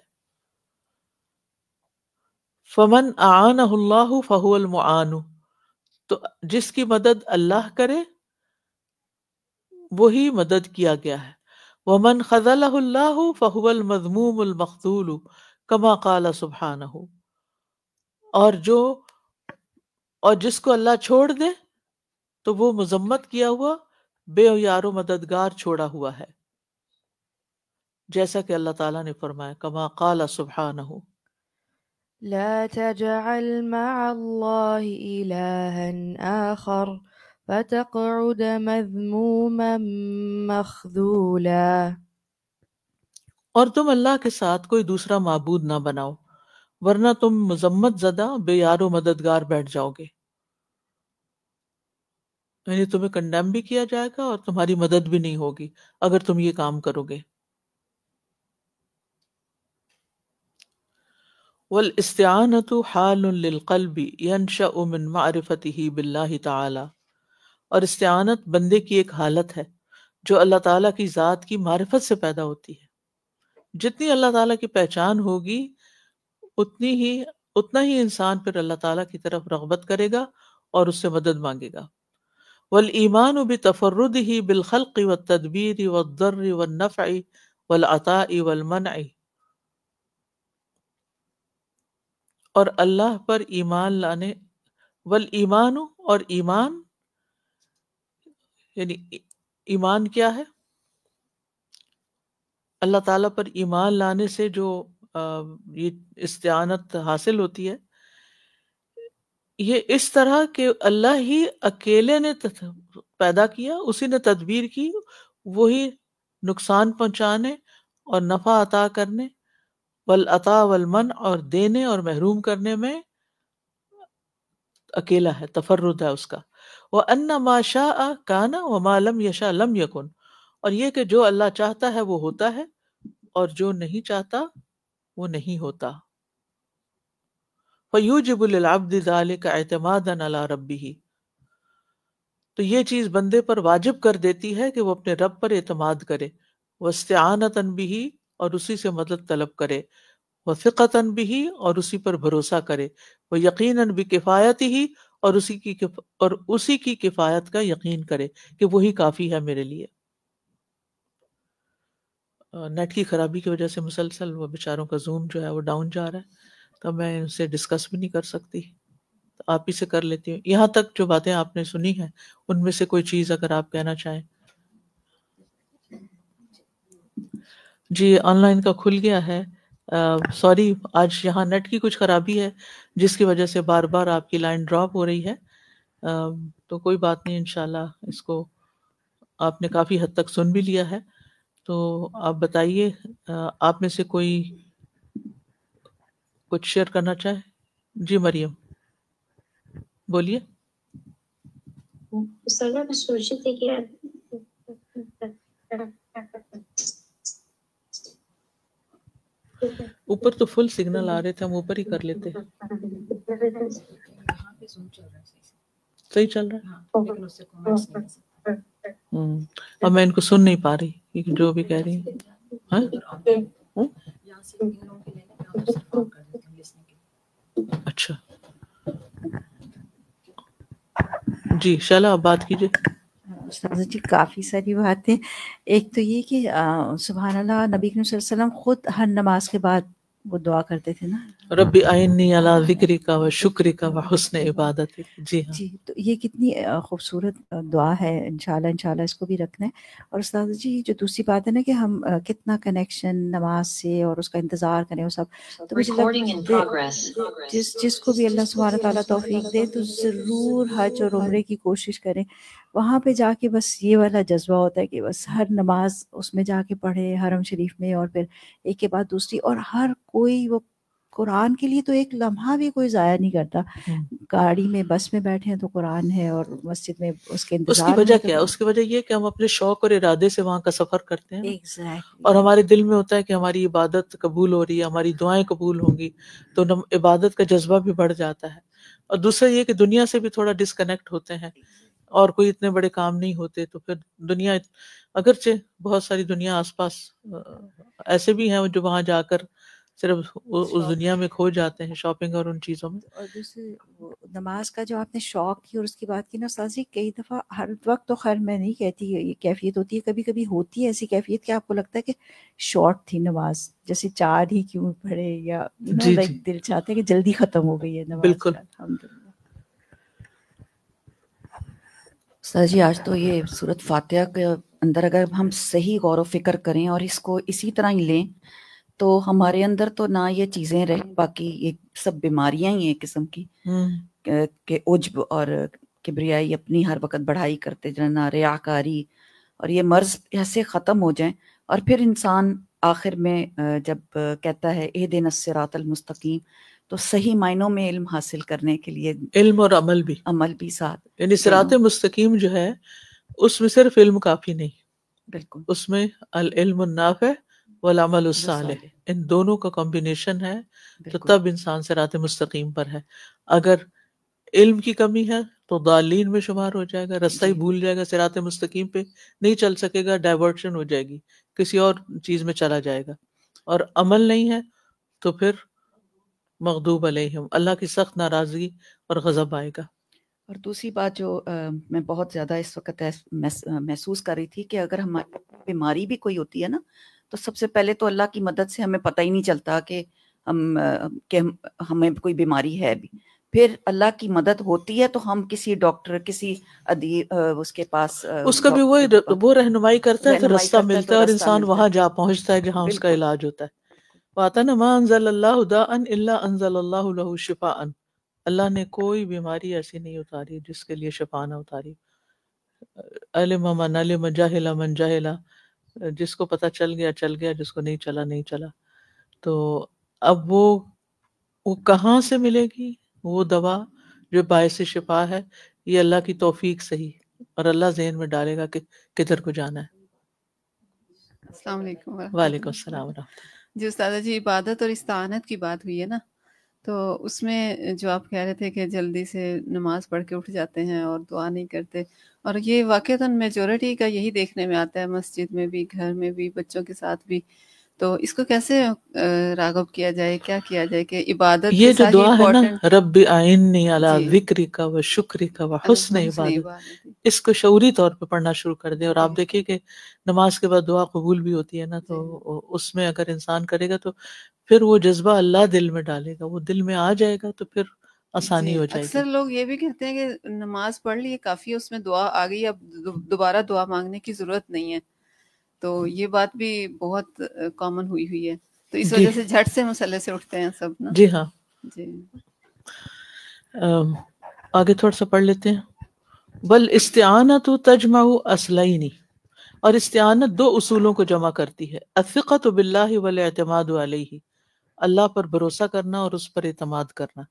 فمن اعانہ اللہ فہو المعان. تو جس کی مدد اللہ کرے وہی مدد کیا گیا ہے. ومن خذلہ اللہ فہو المذموم المخذول کما قال سبحانہ. اور جس کو اللہ چھوڑ دے تو وہ مذمت کیا ہوا بے یار و مددگار چھوڑا ہوا ہے، جیسا کہ اللہ تعالیٰ نے فرمایا کما قال سبحانہ. لا تجعل مع الله إلها آخر فتقعد مذموما مخذولا. اور تم اللہ کے ساتھ کوئی دوسرا معبود نہ بناؤ ورنہ تم مذمت زدہ بے یار و مددگار بیٹھ جاؤ گے. یعنی تمہیں کنڈیم بھی کیا جائے گا اور تمہاری مدد بھی نہیں ہوگی اگر تم یہ کام کرو گے. والاستعانۃ حال للقلب ينشأ من معرفته باللہ تعالی. اور استعانت بندے کی ایک حالت ہے جو اللہ تعالیٰ کی ذات کی معرفت سے پیدا ہوتی ہے. جتنی اللہ تعالیٰ کی پہچان ہوگی اتنا ہی انسان پھر اللہ تعالیٰ کی طرف رغبت کرے گا اور اس سے مدد مانگے گا. والایمان بتفردہ بالخلق والتدبیر والضر والنفع والعطاء والمنع. اور اللہ پر ایمان لانے، والایمان اور ایمان یعنی ایمان کیا ہے؟ اللہ تعالیٰ پر ایمان لانے سے جو یہ استعانت حاصل ہوتی ہے، یہ اس طرح کہ اللہ ہی اکیلے نے پیدا کیا، اسی نے تدبیر کی، وہی نقصان پہنچانے اور نفع عطا کرنے، والعطا والمنع اور دینے اور محروم کرنے میں اکیلا ہے، تفرد ہے اس کا. وَأَنَّ مَا شَاءَ كَانَ وَمَا لَمْ يَشَاء لَمْ يَكُنْ. اور یہ کہ جو اللہ چاہتا ہے وہ ہوتا ہے اور جو نہیں چاہتا وہ نہیں ہوتا. فَيُوجِبُ لِلْعَبْدِ ذَلِكَ اعْتِمَادًا عَلَى رَبِّهِ. تو یہ چیز بندے پر واجب کر دیتی ہے کہ وہ اپنے رب پر اعتماد کرے، وَاسْتِعَانَةً بِهِ اور اسی سے مدد طلب کرے، وَثِقَةً بِهِ اور اسی پر بھروسہ کرے، وَيَقِينًا بِكِفَایَتِهِ اور اسی کی کفایت کا یقین کرے کہ وہی کافی ہے میرے لیے. نیٹ کی خرابی کی وجہ سے مسلسل وہ بیچاروں کا زوم جو ہے وہ ڈاؤن جا رہا ہے، تو میں ان سے ڈسکس بھی نہیں کر سکتی، آپ ہی سے کر لیتی ہوں. یہاں تک جو باتیں آپ نے سنی ہیں ان میں سے کوئی چیز اگر آپ کہنا چاہیں. جی آن لائن کا کھل گیا ہے. سوری آج یہاں نیٹ کی کچھ خرابی ہے جس کی وجہ سے بار بار آپ کی لائن ڈراپ ہو رہی ہے، تو کوئی بات نہیں، انشاءاللہ اس کو آپ نے کافی حد تک سن بھی لیا ہے. تو آپ بتائیے آپ میں سے کوئی کچھ شیئر کرنا چاہے؟ جی مریم بولیے. میں سوچی تھی کہ اوپر تو فل سگنل آ رہے تھے، ہم اوپر ہی کر لیتے ہیں. صحیح چل رہا ہے. اب میں ان کو سن نہیں پا رہی جو بھی کہہ رہی ہیں. ہاں؟ ہاں؟ اچھا جی شالا آپ بات کیجیے. استاذہ جی کافی ساری باتیں. ایک تو یہ کہ سبحان اللہ، نبی کریم صلی اللہ علیہ وسلم خود ہر نماز کے بعد وہ دعا کرتے تھے نا، رب اعنی علی ذکرک و شکرک و حسن عبادتک. جی ہاں جی تو یہ کتنی خوبصورت دعا ہے. انشاءاللہ اس کو بھی رکھنا ہے. اور استاذہ جی جو دوسری بات ہے نا کہ ہم کتنا کنیکشن نماز سے اور اس کا انتظار کریں وہ سب، تو مجھے لگتا ہے جس کو بھی اللہ سبحانہ تعالیٰ توفیق دے تو ضرور حج اور عمرے کی کوشش کریں. وہاں پہ جا کے بس یہ والا جذبہ ہوتا ہے کہ بس ہر نماز اس میں جا کے پڑھے حرم شریف میں، اور پھر ایک کے بعد دوسری، اور ہر کوئی وہ قرآن کے لیے تو ایک لمحہ بھی کوئی ضائع نہیں کرتا. گاڑی میں بس میں بیٹھے ہیں تو قرآن ہے، اور مسجد میں اس کے انتظار. اس کی وجہ کیا ہے؟ اس کی وجہ یہ کہ ہم اپنے شوق اور ارادے سے وہاں کا سفر کرتے ہیں Exactly. اور ہمارے دل میں ہوتا ہے کہ ہماری عبادت قبول ہو رہی ہے، ہماری دعائیں قبول ہوں گی، تو عبادت کا جذبہ بھی بڑھ جاتا ہے. اور دوسرا یہ کہ دنیا سے بھی تھوڑا ڈسکنیکٹ ہوتے ہیں، اور کوئی اتنے بڑے کام نہیں ہوتے، تو پھر دنیا، اگرچہ بہت ساری دنیا آس پاس ایسے بھی ہیں جو وہاں جا کر صرف اس دنیا میں کھو جاتے ہیں، شاپنگ اور ان چیزوں میں. اور دوسرے نماز کا جو آپ نے شوق کی اور اس کی بات کی نا استاذ جی، کئی دفعہ ہر وقت تو خیر میں نہیں کہتی یہ کیفیت ہوتی ہے، کبھی کبھی ہوتی ہے ایسی کیفیت کہ آپ کو لگتا ہے کہ شارٹ تھی نماز، جیسے 4 ہی کیوں پڑھے، یا جی لائک دل چاہتے ہیں کہ جلدی ختم ہو گئی ہے نماز. بالکل. الحمدللہ. سر جی آج تو یہ سورۃ فاتحہ کے اندر اگر ہم صحیح غور و فکر کریں اور اس کو اسی طرح ہی لیں تو ہمارے اندر تو نہ یہ چیزیں رہیں، باقی یہ سب بیماریاں ہی ہیں ایک قسم کی کہ عجب اور کبریائی، اپنی ہر وقت بڑھائی کرتے جانا، ریاکاری، اور یہ مرض ایسے ختم ہو جائیں. اور پھر انسان آخر میں جب کہتا ہے اہدنا الصراط المستقیم، تو صحیح معنوں میں علم حاصل کرنے کے لیے علم اور عمل بھی ساتھ، یعنی صراط مستقیم جو ہے اس میں صرف علم کافی نہیں، بالکل اس میں العلم النافع والعمل الصالح، ان دونوں کا کمبینیشن ہے، تو تب انسان صراط مستقیم پر ہے. اگر علم کی کمی ہے تو ضالین میں شمار ہو جائے گا، رستہ ہی بھول جائے گا، صراط مستقیم پہ نہیں چل سکے گا، ڈائیورشن ہو جائے گی، کسی اور چیز میں چلا جائے گا. اور عمل نہیں ہے تو پھر مغضوب علیہم، اللہ کی سخت ناراضگی اور غضب آئے گا. اور دوسری بات جو میں بہت زیادہ اس وقت محسوس کر رہی تھی کہ اگر ہماری بیماری بھی کوئی ہوتی ہے نا، تو سب سے پہلے تو اللہ کی مدد سے ہمیں پتہ ہی نہیں چلتا کہ ہمیں کوئی بیماری ہے بھی. پھر اللہ کی مدد ہوتی ہے تو ہم کسی ڈاکٹر، کسی ادیب اس کے پاس، اس کا بھی وہ رہنمائی کرتا ہے، پھر رستہ ملتا ہے اور انسان وہاں جا پہنچتا ہے جہاں اس کا علاج ہوتا ہے. وَأَتَنَا مَا أَنزَلَ اللَّهُ دَاءً إِلَّا أَنزَلَ اللَّهُ لَهُ شِفَاءً. اللہ نے کوئی بیماری ایسی نہیں اتاری جس کے لیے شفا نہ اتاری. علم من علم، جاہل من جاہل، جس کو پتہ چل گیا چل گیا، جس کو نہیں چلا نہیں چلا. تو اب وہ کہاں سے ملے گی وہ دوا جو باعث شفا ہے؟ یہ اللہ کی توفیق سے ہی، اور اللہ ذہن میں ڈالے گا کہ کدھر کو جانا ہے. السلام علیکم. وعلیکم السلام ورحمۃ اللہ. جی استاذہ جی، عبادت اور استعانت کی بات ہوئی ہے نا، تو اس میں جو آپ کہہ رہے تھے کہ جلدی سے نماز پڑھ کے اٹھ جاتے ہیں اور دعا نہیں کرتے، اور یہ واقعتاً میجورٹی کا یہی دیکھنے میں آتا ہے، مسجد میں بھی، گھر میں بھی، بچوں کے ساتھ بھی. تو اس کو کیسے راغب کیا جائے، کیا کیا جائے کہ عبادت یہ جو دعا ہے نا، امپورٹنٹ، رب اعنی علی ذکرک و شکرک و حسن عبادت، اس کو شعوری طور پہ پڑھنا شروع کر دیں. اور آپ دیکھیے کہ نماز کے بعد دعا قبول بھی ہوتی ہے نا، تو اس میں اگر انسان کرے گا تو پھر وہ جذبہ اللہ دل میں ڈالے گا، وہ دل میں آ جائے گا تو پھر آسانی ہو جائے گی. اکثر لوگ یہ بھی کہتے ہیں کہ نماز پڑھ لی کافی، اس میں دعا آ گئی، اب دوبارہ دعا مانگنے کی ضرورت نہیں ہے. تو یہ بات بھی بہت کامن ہوئی ہے، تو اس وجہ سے جھٹ سے مسئلے سے اٹھتے ہیں سب نا. جی ہاں جی آگے تھوڑا سا پڑھ لیتے ہیں. بل استعانت تجمع اصلین، اور استعانت 2 اصولوں کو جمع کرتی ہے. الثقۃ باللہ والاعتماد علیہ، اللہ پر بھروسہ کرنا اور اس پر اعتماد کرنا.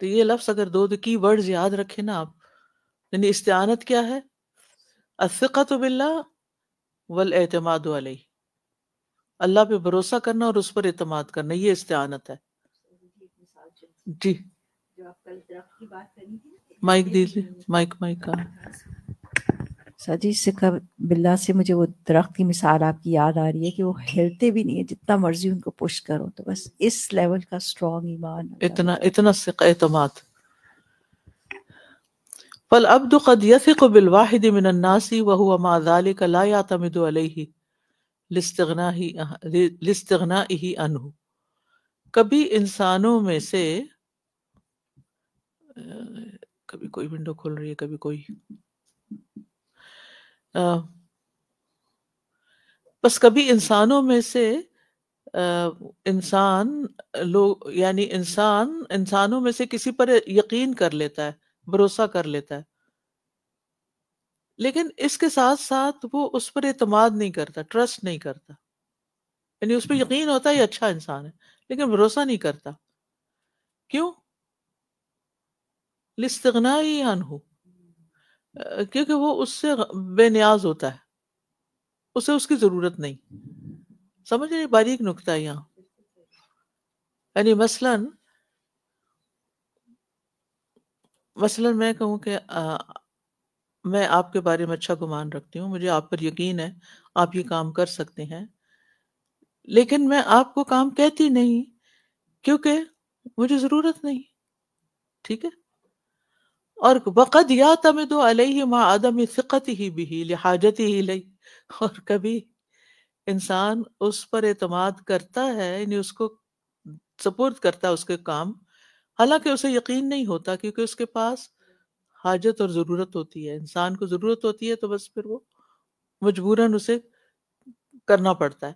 تو یہ لفظ اگر 2 کی ورڈز یاد رکھیں نا آپ، یعنی استعانت کیا ہے؟ الثقۃ باللہ والاعتماد علیہ. اللہ پہ بھروسہ کرنا اور اس پر اعتماد کرنا، یہ استعانت ہے. جی جو آپ کل درخت کی بات کری تھی، مائک دیجیے، مائک کا. سجی سکھا باللہ سے مجھے وہ درخت کی مثال آپ کی یاد آ رہی ہے کہ وہ ہلتے بھی نہیں ہے، جتنا مرضی ان کو پش کرو. تو بس اس لیول کا اسٹرانگ ایمان اتنا اعتماد. فالعبد قد يثق بالواحد من الناس وهو مع ذلك لا يعتمد عليه لاستغنائه عنه. کبھی انسانوں میں سے کبھی کوئی ونڈو کھل رہی ہے، کبھی کوئی بس کبھی انسانوں میں سے انسانوں میں سے کسی پر یقین کر لیتا ہے، بھروسہ کر لیتا ہے، لیکن اس کے ساتھ ساتھ وہ اس پر اعتماد نہیں کرتا، ٹرسٹ نہیں کرتا. یعنی اس پہ یقین ہوتا ہے یہ اچھا انسان ہے، لیکن بھروسہ نہیں کرتا. کیوں؟ لاستغنائی عنہ، کیونکہ وہ اس سے بے نیاز ہوتا ہے، اسے اس کی ضرورت نہیں. سمجھ رہے؟ باریک نکتہ ہے یہاں. یعنی مثلاً میں کہوں کہ میں آپ کے بارے میں اچھا گمان رکھتی ہوں، مجھے آپ پر یقین ہے آپ یہ کام کر سکتے ہیں، لیکن میں آپ کو کام کہتی نہیں کیونکہ مجھے ضرورت نہیں. ٹھیک ہے. اور وقد یعتمد علیہ مع عدم ثقتہ بہ لحاجتہ الیہ، اور کبھی انسان اس پر اعتماد کرتا ہے، یعنی اس کو سپورٹ کرتا ہے اس کے کام، حالانکہ اسے یقین نہیں ہوتا، کیونکہ اس کے پاس حاجت اور ضرورت ہوتی ہے. انسان کو ضرورت ہوتی ہے تو بس پھر وہ مجبوراً اسے کرنا پڑتا ہے.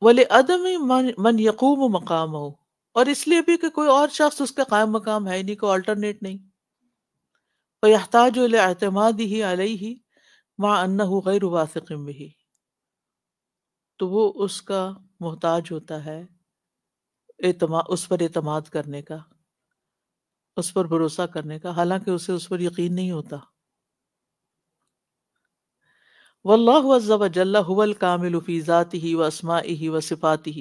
وَلِعَدَمِ مَنْ يَقُومُ مَقَامَهُ، اور اس لیے بھی کہ کوئی اور شخص اس کا قائم مقام ہے نہیں، کوئی آلٹرنیٹ نہیں. فَيَحْتَاجُ لِاعْتِمَادِهِ عَلَيْهِ مَعَ أَنَّهُ غَيْرُ وَاثِقٍ بِهِ، تو وہ اس کا محتاج ہوتا ہے اس پر اعتماد کرنے کا، اس پر بھروسہ کرنے کا، حالانکہ اسے اس پر یقین نہیں ہوتا. واللہ عز وجل هو الکامل فی ذاتہ واسمائہ وصفاتہ،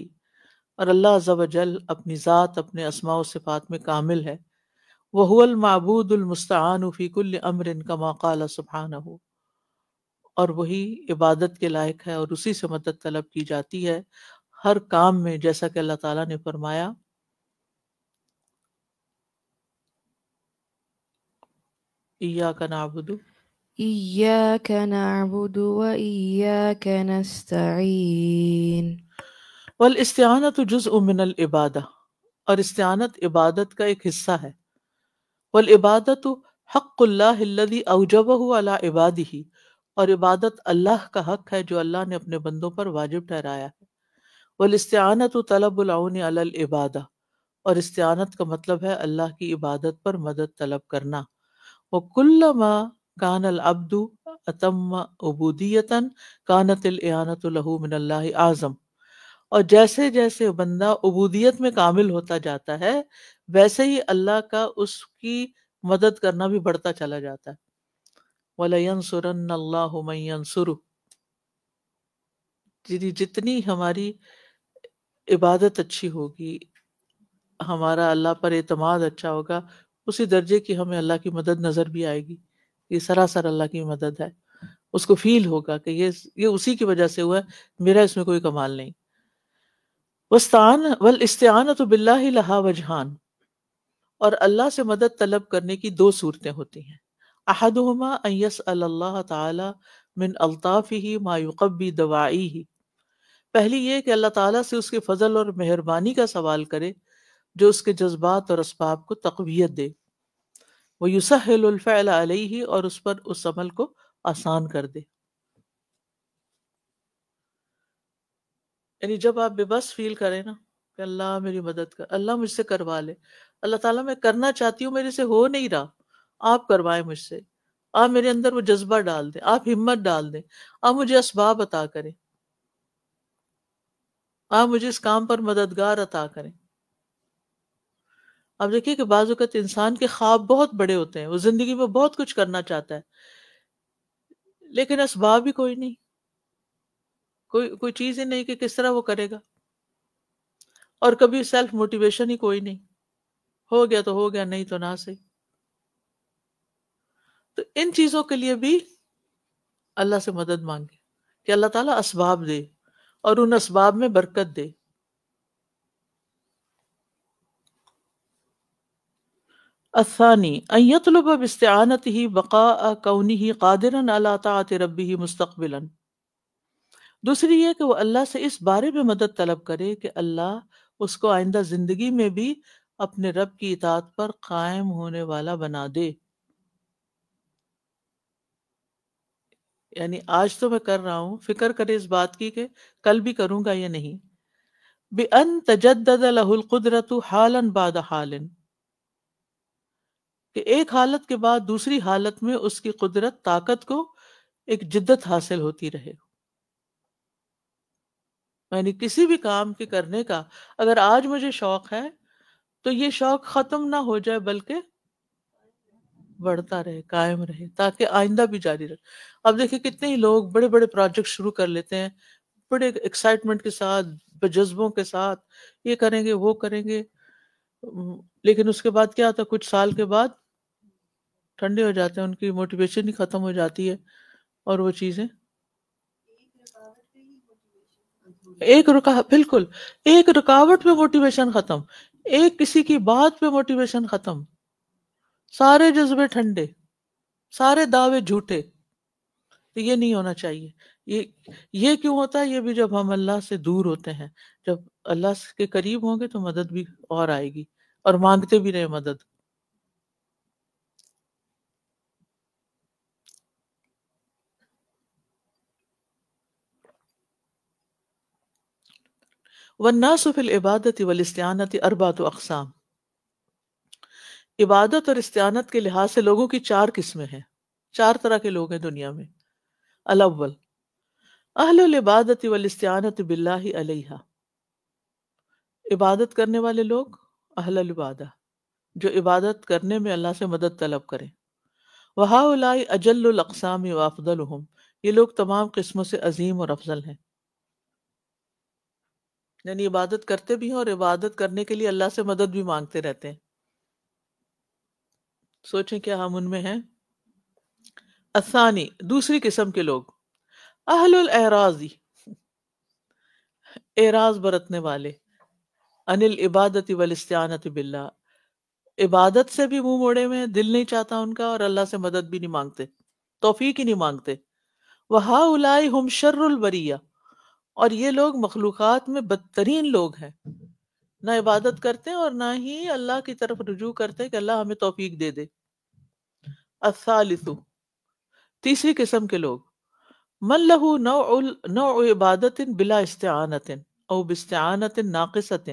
اور اللہ عز وجل اپنی ذات، اپنے اسماء و صفات میں کامل ہے. وہو المعبود المستعان فی کل امر کما قال سبحانہ، اور وہی عبادت کے لائق ہے اور اسی سے مدد طلب کی جاتی ہے ہر کام میں، جیسا کہ اللہ تعالیٰ نے فرمایا ایاک نعبد إياك نعبد وإياك نستعين. والاستعانت جزء من العبادہ، اور استعانت عبادت کا ایک حصہ ہے. والعبادت حق اللہ الذی اوجبہ علی عبادہ، اور عبادت اللہ کا حق ہے جو اللہ نے اپنے بندوں پر واجب ٹھہرایا ہے. والاستعانت طلب العون علی العبادہ، اور استعانت کا مطلب ہے اللہ کی عبادت پر مدد طلب کرنا. وکلما کان العبد اتم عبودیتا کانت الاعانۃ لہ من اللہ اعظم، اور جیسے جیسے بندہ عبودیت میں کامل ہوتا جاتا ہے ویسے ہی اللہ کا اس کی مدد کرنا بھی بڑھتا چلا جاتا ہے. وَلَيَنْصُرَنَّ اللَّهُ مَن يَنْصُرُهُ، جتنی ہماری عبادت اچھی ہوگی، ہمارا اللہ پر اعتماد اچھا ہوگا، اسی درجے کی ہمیں اللہ کی مدد نظر بھی آئے گی. یہ سراسر اللہ کی مدد ہے. اس کو فیل ہوگا کہ یہ اسی کی وجہ سے ہوا ہے، میرا اس میں کوئی کمال نہیں. والاستعانۃ باللہ لہا وجہان، اور اللہ سے مدد طلب کرنے کی دو صورتیں ہوتی ہیں. احدہما ان یسأل اللہ تعالی من الطافہ ما یقوی دواعیہ، پہلی یہ کہ اللہ تعالیٰ سے اس کے فضل اور مہربانی کا سوال کرے جو اس کے جذبات اور اسباب کو تقویت دے. وَيُسَهِّلُ الْفِعْلَ عَلَيْهِ، اور اس پر اس عمل کو آسان کر دے. یعنی جب آپ بے بس فیل کریں نا کہ اللہ میری مدد کر، اللہ مجھ سے کروا لے، اللہ تعالیٰ میں کرنا چاہتی ہوں میرے سے ہو نہیں رہا، آپ کروائیں مجھ سے، آپ میرے اندر وہ جذبہ ڈال دیں، آپ ہمت ڈال دیں، آپ مجھے اسباب عطا کریں، آپ مجھے اس کام پر مددگار عطا کریں. اب دیکھیے کہ بعض اوقات انسان کے خواب بہت بڑے ہوتے ہیں، وہ زندگی میں بہت کچھ کرنا چاہتا ہے لیکن اسباب ہی کوئی نہیں. کوئی چیز ہی نہیں کہ کس طرح وہ کرے گا، اور کبھی سیلف موٹیویشن ہی کوئی نہیں، ہو گیا تو ہو گیا، نہیں تو نہ صحیح. تو ان چیزوں کے لیے بھی اللہ سے مدد مانگے کہ اللہ تعالیٰ اسباب دے اور ان اسباب میں برکت دے. الثانی ان یطلب باستعانته بقاء کونه قادرا علی طاعت ربه مستقبلا. دوسری یہ کہ وہ اللہ سے اس بارے میں مدد طلب کرے کہ اللہ اس کو آئندہ زندگی میں بھی اپنے رب کی اطاعت پر قائم ہونے والا بنا دے. یعنی آج تو میں کر رہا ہوں، فکر کرے اس بات کی کہ کل بھی کروں گا یا نہیں. بِأَن تَجَدَّدَ لَهُ الْقُدْرَةُ حَالًا بَعْدَ حَالٍ، کہ ایک حالت کے بعد دوسری حالت میں اس کی قدرت، طاقت کو ایک جدت حاصل ہوتی رہے. یعنی کسی بھی کام کے کرنے کا اگر آج مجھے شوق ہے تو یہ شوق ختم نہ ہو جائے بلکہ بڑھتا رہے، قائم رہے، تاکہ آئندہ بھی جاری رہے. اب دیکھیں کتنے ہی لوگ بڑے بڑے پروجیکٹ شروع کر لیتے ہیں، بڑے ایکسائٹمنٹ کے ساتھ، بجذبوں کے ساتھ، یہ کریں گے وہ کریں گے، لیکن اس کے بعد کیا ہوتا ہے، کچھ سال کے بعد ٹھنڈے ہو جاتے ہیں، ان کی موٹیویشن ہی ختم ہو جاتی ہے، اور وہ چیزیں بالکل ایک رکاوٹ پہ موٹیویشن ختم، ایک کسی کی بات پہ موٹیویشن ختم، سارے جذبے ٹھنڈے، سارے دعوے جھوٹے. تو یہ نہیں ہونا چاہیے. یہ کیوں ہوتا ہے؟ یہ بھی جب ہم اللہ سے دور ہوتے ہیں. جب اللہ کے قریب ہوں گے تو مدد بھی اور آئے گی، اور مانگتے بھی رہے مدد. والناس فی العبادۃ والاستعانۃ اربعۃ اقسام. عبادت اور استعانت کے لحاظ سے لوگوں کی 4 قسمیں ہیں، 4 طرح کے لوگ ہیں دنیا میں. الاول اہل العبادۃ والاستعانۃ باللہ علیہا، عبادت کرنے والے لوگ، اہل العبادہ، جو عبادت کرنے میں اللہ سے مدد طلب کریں. وہؤلاء اجل الاقسام وافضلهم، یہ لوگ تمام قسموں سے عظیم اور افضل ہیں. یعنی عبادت کرتے بھی ہیں اور عبادت کرنے کے لیے اللہ سے مدد بھی مانگتے رہتے ہیں. سوچیں کیا ہم ان میں ہیں؟ الثانی، دوسری قسم کے لوگ، اہل الاعراض، اعراض برتنے والے، عن العبادت والاستعانت باللہ، عبادت سے بھی منہ موڑے میں، دل نہیں چاہتا ان کا، اور اللہ سے مدد بھی نہیں مانگتے، توفیق ہی نہیں مانگتے. وہؤلاء هم شر البریہ، اور یہ لوگ مخلوقات میں بدترین لوگ ہیں، نہ عبادت کرتے اور نہ ہی اللہ کی طرف رجوع کرتے کہ اللہ ہمیں توفیق دے دے. الثالث، تیسری قسم کے لوگ، من لہ نوع عبادت بلا استعانت او باستعانت ناقصت،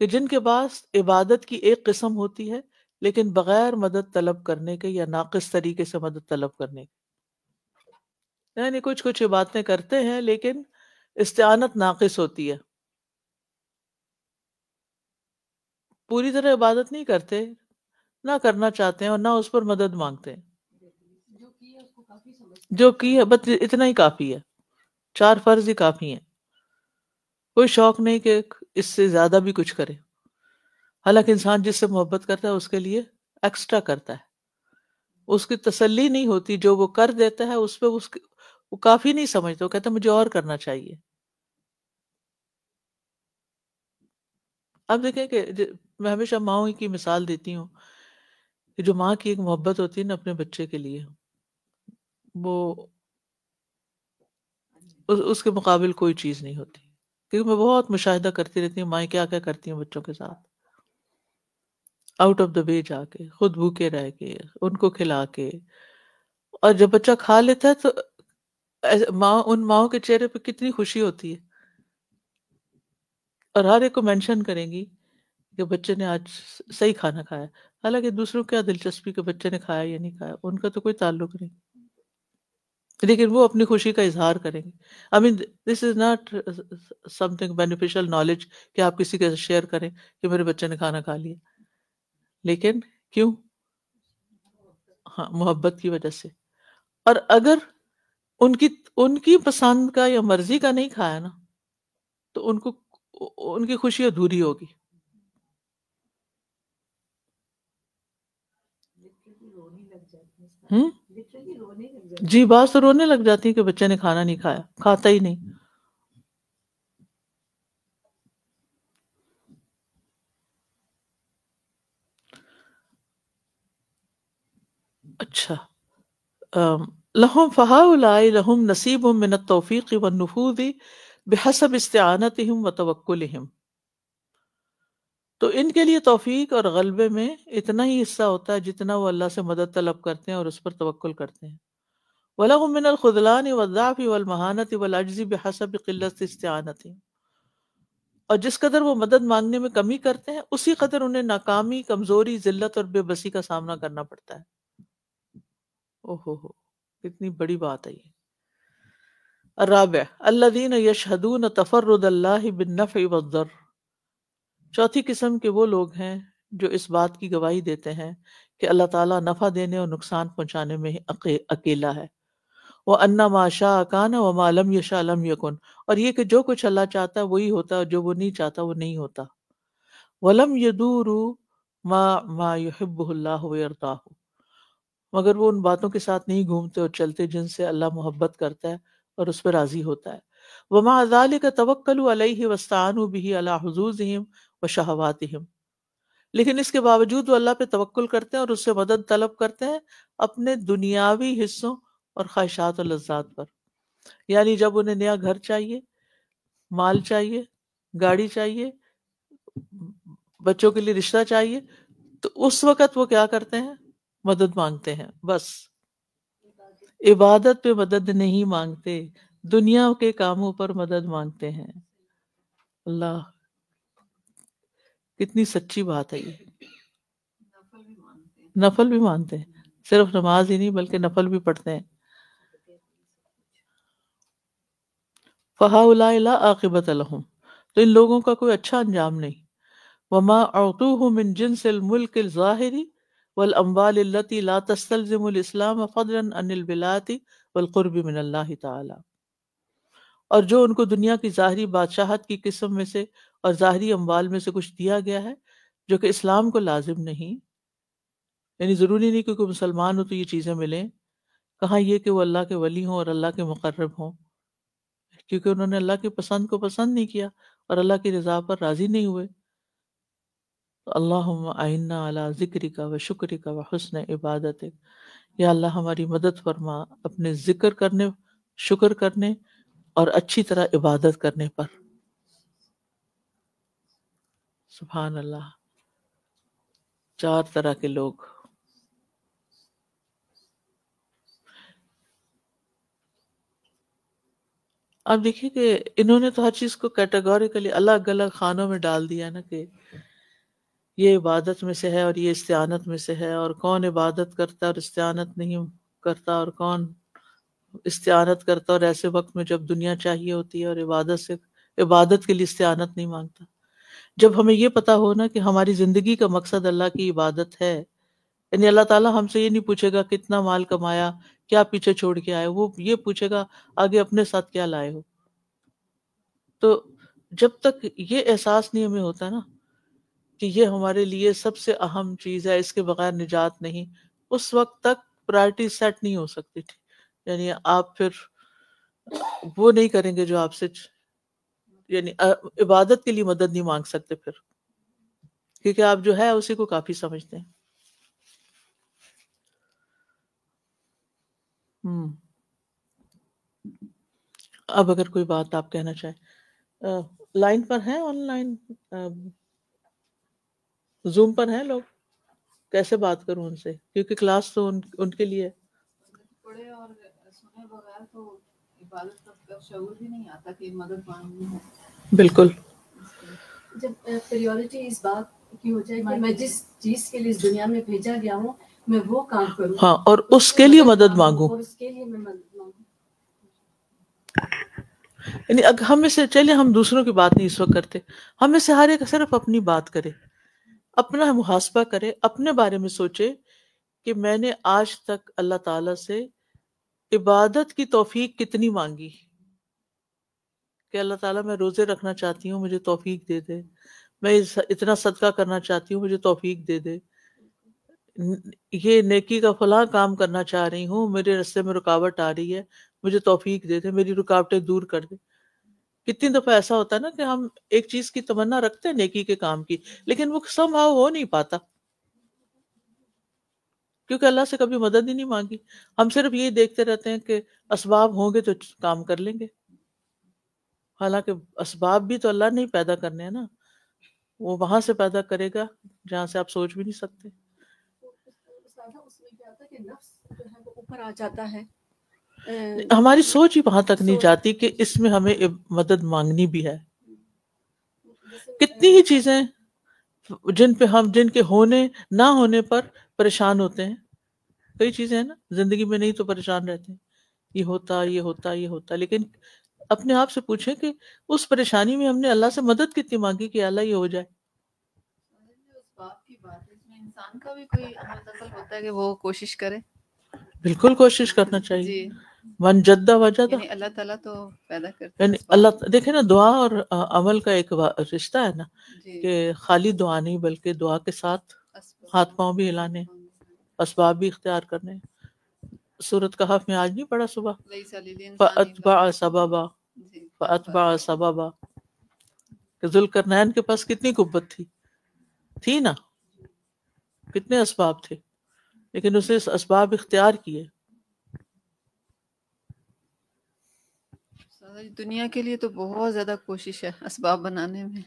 کہ جن کے پاس عبادت کی ایک قسم ہوتی ہے لیکن بغیر مدد طلب کرنے کے یا ناقص طریقے سے مدد طلب کرنے کے. یعنی کچھ عبادتیں کرتے ہیں لیکن استعانت ناقص ہوتی ہے، پوری طرح عبادت نہیں کرتے، نہ کرنا چاہتے ہیں اور نہ اس پر مدد مانگتے ہیں. جو کی ہے بس اتنا ہی کافی ہے، 4 فرض ہی کافی ہیں، کوئی شوق نہیں کہ اس سے زیادہ بھی کچھ کرے. حالانکہ انسان جس سے محبت کرتا ہے اس کے لیے ایکسٹرا کرتا ہے، اس کی تسلی نہیں ہوتی، جو وہ کر دیتا ہے اس پہ وہ کافی نہیں سمجھتا، وہ کہتا ہے مجھے اور کرنا چاہیے. اب دیکھیں کہ میں ہمیشہ ماؤں کی مثال دیتی ہوں کہ جو ماں کی ایک محبت ہوتی ہے نا اپنے بچے کے لیے، وہ اس کے مقابل کوئی چیز نہیں ہوتی. کیونکہ میں بہت مشاہدہ کرتی رہتی ہوں مائیں کیا کیا کرتی ہیں بچوں کے ساتھ، آؤٹ آف دا وے جا کے، خود بھوکے رہ کے، ان کو کھلا کے، اور جب بچہ کھا لیتا ہے تو ان ماؤں کے چہرے پہ کتنی خوشی ہوتی ہے، اور ہر ایک کو مینشن کریں گی کہ بچے نے آج صحیح کھانا کھایا. حالانکہ دوسروں کیا دلچسپی کہ بچے نے کھایا یا نہیں کھایا، ان کا تو کوئی تعلق نہیں، لیکن وہ اپنی خوشی کا اظہار کریں گے. I mean, this is not something beneficial knowledge کہ آپ کسی کے ساتھ شیئر کریں کہ میرے بچے نے کھانا کھا لیا، لیکن کیوں؟ ہاں، محبت کی وجہ سے. اور اگر ان کی پسند کا یا مرضی کا نہیں کھایا نا، تو ان کی خوشی ادھوری ہوگی. جی بعض تو رونے لگ جاتی ہیں کہ بچے نے کھانا نہیں کھایا، کھاتا ہی نہیں. اچھا، لہم فہؤلاء لہم نصیب من التوفیق والنفوذ بحسب استعانتہم وتوکلہم. تو ان کے لیے توفیق اور غلبے میں اتنا ہی حصہ ہوتا ہے جتنا وہ اللہ سے مدد طلب کرتے ہیں اور اس پر توکل کرتے ہیں. وَلَهُم مِّنَ الْخُذْلَانِ وَالضَّعْفِ وَالْمَهَانَةِ وَالْعَجْزِ بِحَسَبِ قِلَّةِ اسْتِعَانَتِهِمْ. اور جس قدر وہ مدد مانگنے میں کمی کرتے ہیں اسی قدر انہیں ناکامی، کمزوری، ذلت اور بے بسی کا سامنا کرنا پڑتا ہے. اوہ ہو، کتنی بڑی بات ہے یہ. الرابع الذین یشہدون تفرد اللہ بالنفع والضر. چوتھی قسم کے وہ لوگ ہیں جو اس بات کی گواہی دیتے ہیں کہ اللہ تعالیٰ نفع دینے اور نقصان پہنچانے میں اکیلا ہے. وَأَنَّ مَا شَاءَ كَانَ وَمَا لَمْ يَشَاء لَمْ يَكُنْ. اور یہ کہ جو کچھ اللہ چاہتا ہے وہی ہوتا ہے، اور جو وہ نہیں چاہتا وہ نہیں ہوتا. وَلَمْ يَدُورُوا مَا يُحِبُّهُ اللَّهُ وَيَرْضَاهُ. مگر وہ ان باتوں کے ساتھ نہیں گھومتے اور چلتے جن سے اللہ محبت کرتا ہے اور اس پہ راضی ہوتا ہے. وَمَعَ ذَلِكَ تَوَكَّلُوا عَلَيْهِ وَاسْتَعَانُوا بِهِ عَلَى حُظُوظِهِمْ وَشَهَوَاتِهِمْ. لیکن اس کے باوجود وہ اللہ پہ توکل کرتے ہیں اور اس سے مدد طلب کرتے ہیں اپنے دنیاوی حصوں اور خواہشات اور لذات پر. یعنی جب انہیں نیا گھر چاہیے، مال چاہیے، گاڑی چاہیے، بچوں کے لیے رشتہ چاہیے، تو اس وقت وہ کیا کرتے ہیں؟ مدد مانگتے ہیں. بس عبادت پہ مدد نہیں مانگتے، دنیا کے کاموں پر مدد مانگتے ہیں. اللہ، کتنی سچی بات ہے یہ. نفل بھی مانتے ہیں، صرف نماز ہی نہیں بلکہ نفل بھی پڑھتے ہیں. فَهَؤُلَاءِ لَا عَاقِبَةَ لَهُمْ. تو ان لوگوں کا کوئی اچھا انجام نہیں. وَمَا أَعْطُوهُ مِنْ جِنْسِ الْمُلْكِ الظَّاهِرِ وَالْأَمْوَالِ الَّتِي لَا تَسْتَلْزِمُ الْإِسْلَامَ فَضْلًا عَنِ الْوِلَايَةِ وَالْقُرْبِ مِنَ اللَّهِ تَعَالَى. اور جو ان کو دنیا کی ظاہری بادشاہت کی قسم میں سے اور ظاہری اموال میں سے کچھ دیا گیا ہے جو کہ اسلام کو لازم نہیں، یعنی ضروری نہیں کہ کوئی مسلمان ہو تو یہ چیزیں ملیں. کہاں یہ کہ وہ اللہ کے ولی ہوں اور اللہ کے مقرب ہوں، کیونکہ انہوں نے اللہ کی پسند کو پسند نہیں کیا اور اللہ کی رضا پر راضی نہیں ہوئے. اللہم اعنا علی ذکرک و شکرک و حسن عبادتک. یا اللہ ہماری مدد فرما اپنے ذکر کرنے، شکر کرنے اور اچھی طرح عبادت کرنے پر. سبحان اللہ. 4 طرح کے لوگ. اب دیکھیے کہ انہوں نے تو ہر چیز کو کیٹیگوریکلی الگ الگ خانوں میں ڈال دیا نا، کہ یہ عبادت میں سے ہے اور یہ استعانت میں سے ہے، اور کون عبادت کرتا اور استعانت نہیں کرتا، اور کون استعانت کرتا اور ایسے وقت میں جب دنیا چاہیے ہوتی ہے اور عبادت کے لیے استعانت نہیں مانگتا. جب ہمیں یہ پتا ہو نا کہ ہماری زندگی کا مقصد اللہ کی عبادت ہے، یعنی اللہ تعالیٰ ہم سے یہ نہیں پوچھے گا کتنا مال کمایا، کیا پیچھے چھوڑ کے آئے، وہ یہ پوچھے گا آگے اپنے ساتھ کیا لائے ہو. تو جب تک یہ احساس نہیں ہمیں ہوتا نا کہ یہ ہمارے لیے سب سے اہم چیز ہے، اس کے بغیر نجات نہیں، اس وقت تک پرائرٹی سیٹ نہیں ہو سکتی. یعنی آپ پھر وہ نہیں کریں گے جو آپ سے، یعنی عبادت کے لیے مدد نہیں مانگ سکتے پھر، کیونکہ آپ جو ہے اسی کو کافی سمجھتے ہیں. اب اگر کوئی بات آپ کہنا چاہیں، لائن پر ہیں، آن لائن زوم پر ہیں لوگ، کیسے بات کروں ان سے، کیونکہ کلاس تو ان کے لیے پڑھے اور سنے بغیر تو عبادت کا شعور بھی نہیں آتا کہ مدد مانگنی ہے. بالکل. جب پریورٹی اس بات کی ہو جائے کہ میں جس چیز کے لیے اس دنیا میں بھیجا گیا ہوں میں وہ کام کروں، ہاں، اور اس کے لیے مدد مانگوں، اور اس کے لیے میں مدد مانگوں. یعنی ہم میں سے، چلے ہم دوسروں کی بات نہیں اس وقت کرتے، ہم میں سے ہر ایک صرف اپنی بات کرے، اپنا محاسبہ کرے، اپنے بارے میں سوچے کہ میں نے آج تک اللہ تعالیٰ سے عبادت کی توفیق کتنی مانگی کہ اللہ تعالیٰ میں روزے رکھنا چاہتی ہوں، مجھے توفیق دے دے، میں اتنا صدقہ کرنا چاہتی ہوں، مجھے توفیق دے دے، یہ نیکی کا فلاں کام کرنا چاہ رہی ہوں، میرے راستے میں رکاوٹ آ رہی ہے، مجھے توفیق دے دے، میری رکاوٹیں دور کر دے۔ کتنی دفعہ ایسا ہوتا ہے نا کہ ہم ایک چیز کی تمنا رکھتے ہیں نیکی کے کام کی، لیکن وہ سم ہاؤ ہو نہیں پاتا کیونکہ اللہ سے کبھی مدد ہی نہیں مانگی۔ ہم صرف یہی دیکھتے رہتے ہیں کہ اسباب ہوں گے تو کام کر لیں گے، حالانکہ اسباب بھی تو اللہ نے ہی پیدا کرنے ہیں نا، وہ وہاں سے پیدا کرے گا جہاں سے آپ سوچ بھی نہیں سکتے۔ اس میں کیا ہوتا ہے کہ نفس جو ہے وہ اوپر آ جاتا ہے، ہماری سوچ ہی وہاں تک نہیں جاتی کہ اس میں ہمیں مدد مانگنی بھی ہے۔ کتنی ہی چیزیں جن کے ہونے نہ ہونے پر پریشان ہوتے ہیں، کئی چیزیں ہیں نا زندگی میں، نہیں تو پریشان رہتے ہیں، یہ ہوتا یہ ہوتا یہ ہوتا، لیکن اپنے آپ سے پوچھیں کہ اس پریشانی میں ہم نے اللہ سے مدد کتنی مانگی کہ اللہ یہ ہو جائے۔ بات کی بات ہے، اس میں انسان کا بھی کوئی عمل دخل ہوتا ہے کہ وہ کوشش کرے؟ بالکل کوشش کرنا چاہیے، جی، من جدہ وجدہ، یعنی اللہ تعالیٰ تو پیدا کرتے یعنی اللہ دیکھیں نا، دعا اور عمل کا ایک رشتہ ہے نا، جی، کہ خالی دعا نہیں بلکہ دعا کے ساتھ ہاتھ پاؤں بھی ہلانے، اسباب بھی اختیار کرنے۔ سورۃ کہف میں آج نہیں پڑھا صبح، فَأَتْبَعَ سَبَبًا فَأَتْبَعَ سَبَبًا، کہ ذوالقرنین کے پاس کتنی قوت تھی نا، کتنے اسباب تھے، لیکن اسے اسباب اختیار کیے۔ دنیا کے لیے تو بہت زیادہ کوشش ہے اسباب بنانے میں،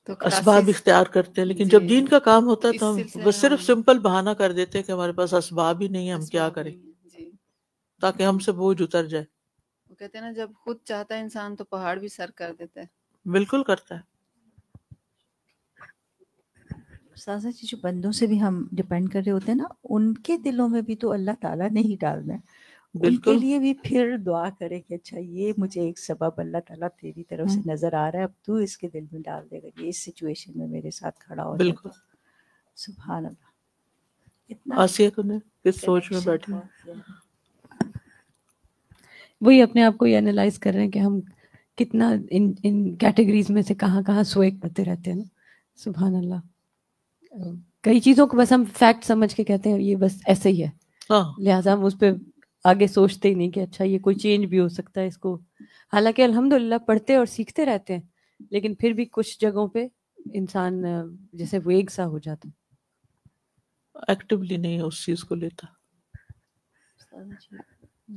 تو اسباب اختیار کرتے ہیں، لیکن جب دین کا کام ہوتا ہے تو ہم سلسلے بس میں صرف سمپل بہانہ کر دیتے ہیں کہ ہمارے پاس اسباب ہی نہیں، ہم کیا کریں، جی، تاکہ ہم سے بوجھ اتر جائے۔ وہ کہتے ہیں نا جب خود چاہتا ہے انسان تو پہاڑ بھی سر کر دیتا ہے۔ بالکل کرتا ہے۔ سازا جی، جو بندوں سے بھی ہم ڈپینڈ کر رہے ہوتے ہیں نا، ان کے دلوں میں بھی تو اللہ تعالیٰ نے ہی ڈالنا ہے، ان کے بالکل لیے بھی پھر دعا کرے کہ اچھا یہ مجھے ایک سبب اللہ تعالیٰ تیری طرف سے نظر آ رہا ہے، اب تو اس کے دل میں ڈال دے گا، یہ اس سچویشن میں میرے ساتھ کھڑا ہو جائے۔ بالکل۔ سبحان اللہ، اتنا آسیہ تو نے کس سوچ میں بیٹھی؟ وہی اپنے آپ کو یہ انالائز کر رہے ہیں کہ ہم کتنا ان کیٹیگریز میں سے کہاں کہاں سویگ کرتے رہتے ہیں نا۔ سبحان اللہ، کئی چیزوں کو بس ہم فیکٹ سمجھ کے کہتے ہیں یہ بس ایسے ہی ہے، لہٰذا ہم اس پہ آگے سوچتے ہی نہیں کہ اچھا یہ کوئی چینج بھی ہو سکتا ہے اس کو، حالانکہ الحمدللہ پڑھتے اور سیکھتے رہتے ہیں، لیکن پھر بھی کچھ جگہوں پہ انسان جیسے ویگ سا ہو جاتا ہے، ایکٹیولی نہیں اس چیز کو لیتا۔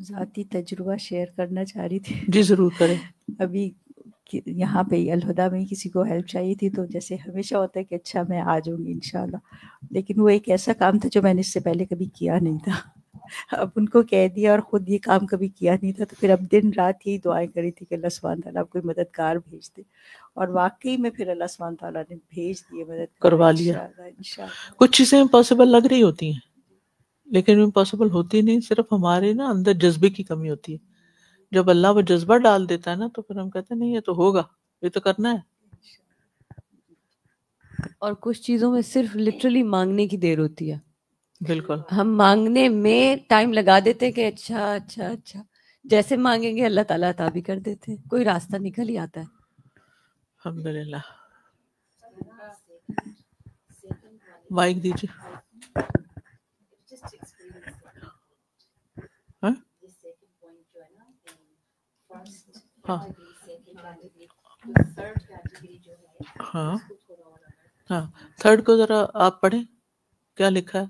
ذاتی تجربہ شیئر کرنا چاہ رہی تھی۔ جی ضرور کریں۔ ابھی یہاں پہ الہدا میں کسی کو ہیلپ چاہیے تھی، تو جیسے ہمیشہ ہوتا ہے کہ اچھا میں آ جاؤں گی انشاءاللہ، لیکن وہ ایک ایسا کام تھا جو میں نے اس سے پہلے کبھی کیا نہیں تھا، اب ان کو کہہ دیا اور خود یہ کام کبھی کیا نہیں تھا، تو پھر اب دن رات یہی دعائیں کری تھی کہ اللہ سبحانہ تعالیٰ کوئی مددگار بھیج دے، اور واقعی میں پھر اللہ سبحانہ تعالیٰ نے بھیج دیے مددگار، کروا لیا۔ انشاءاللہ۔ کچھ چیزیں امپاسبل لگ رہی ہوتی ہیں لیکن امپاسبل ہوتی نہیں، صرف ہمارے نا اندر جذبے کی کمی ہوتی ہے۔ جب اللہ وہ جذبہ ڈال دیتا ہے نا تو پھر ہم کہتے ہیں نہیں یہ تو ہوگا، یہ تو کرنا ہے۔ اور کچھ چیزوں میں صرف لٹرلی مانگنے کی دیر ہوتی ہے، بالکل۔ ہم مانگنے میں ٹائم لگا دیتے کہ اچھا اچھا اچھا، جیسے مانگیں گے اللہ تعالیٰ عطا بھی کر دیتے، کوئی راستہ نکل ہی آتا ہے۔ الحمدللہ۔ مائک دیجیے۔ ہاں ہاں ہاں، تھرڈ کو ذرا آپ پڑھیں کیا لکھا ہے۔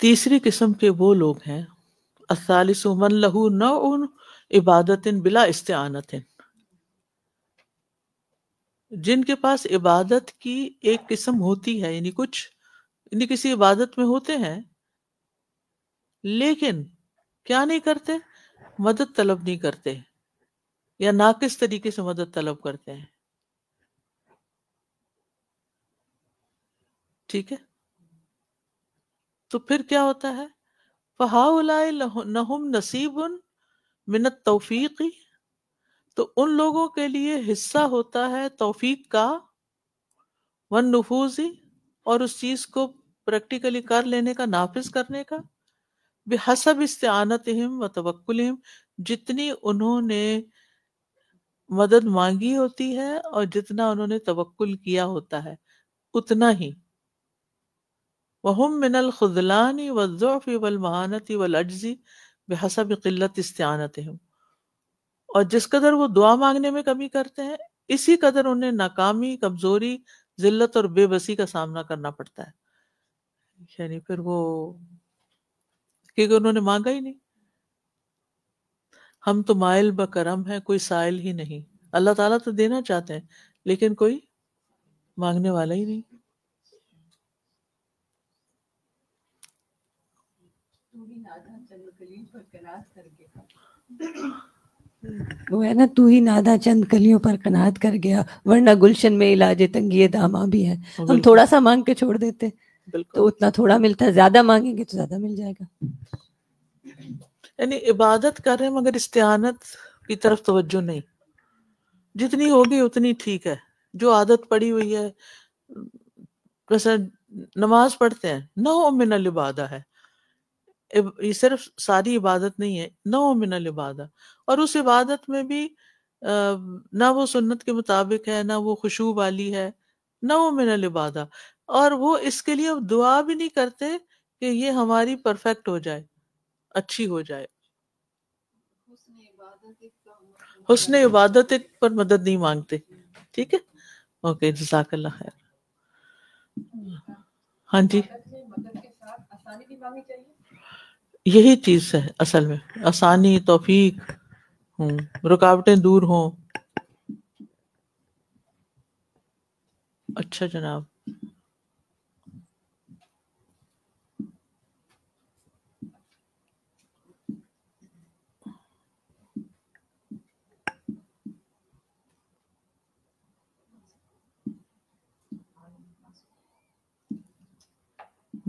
تیسری قسم کے وہ لوگ ہیں، الثالث من لہ نوع عبادت بلا استعانت، جن کے پاس عبادت کی ایک قسم ہوتی ہے، یعنی کسی عبادت میں ہوتے ہیں لیکن کیا نہیں کرتے، مدد طلب نہیں کرتے، یا ناقص طریقے سے مدد طلب کرتے ہیں۔ ٹھیک ہے، تو پھر کیا ہوتا ہے، فَهَؤُلَاءِ لَهُمْ نَصِيبٌ مِنَ التَّوْفِيقِ، تو ان لوگوں کے لیے حصہ ہوتا ہے توفیق کا، والنفوذ، اور اس چیز کو پریکٹیکلی کر لینے کا، نافذ کرنے کا، بحسب استعانتہم و توکلہم، جتنی انہوں نے مدد مانگی ہوتی ہے اور جتنا انہوں نے توکل کیا ہوتا ہے اتنا ہی. وہم من الخذلان والضعف والمہانۃ والعجز بحسب قلت استعانتہم، اور جس قدر وہ دعا مانگنے میں کمی کرتے ہیں اسی قدر انہیں ناکامی، کمزوری، ذلت اور بے بسی کا سامنا کرنا پڑتا ہے. یعنی پھر وہ کیونکہ انہوں نے مانگا ہی نہیں. ہم تو مائل بکرم ہیں، کوئی سائل ہی نہیں. اللہ تعالیٰ تو دینا چاہتے ہیں لیکن کوئی مانگنے والا ہی نہیں. وہ ہے نا، تو ہی نادا چند کلیوں پر قناعت کر گیا، ورنہ گلشن میں علاج تنگی داماں بھی ہے. ہم تھوڑا سا مانگ کے چھوڑ دیتے تو اتنا تھوڑا ملتا ہے، زیادہ مانگیں گے تو زیادہ مل جائے گا. یعنی عبادت کر رہے ہیں مگر استعانت کی طرف توجہ نہیں. جتنی ہوگی اتنی ٹھیک ہے. جو عادت پڑی ہوئی ہے، جیسے نماز پڑھتے ہیں، نوع من العبادہ ہے. یہ صرف ساری عبادت نہیں ہے، نوع من العبادہ. اور اس عبادت میں بھی نہ وہ سنت کے مطابق ہے، نہ وہ خشوع والی ہے، نوع من العبادہ. اور وہ اس کے لیے دعا بھی نہیں کرتے کہ یہ ہماری پرفیکٹ ہو جائے، اچھی ہو جائے. حسن عبادت پر مدد نہیں مانگتے. ٹھیک ہے، اوکے، جزاک اللہ خیر. ہاں جی، یہی چیز ہے اصل میں، آسانی، توفیق، رکاوٹیں دور ہوں. اچھا جناب.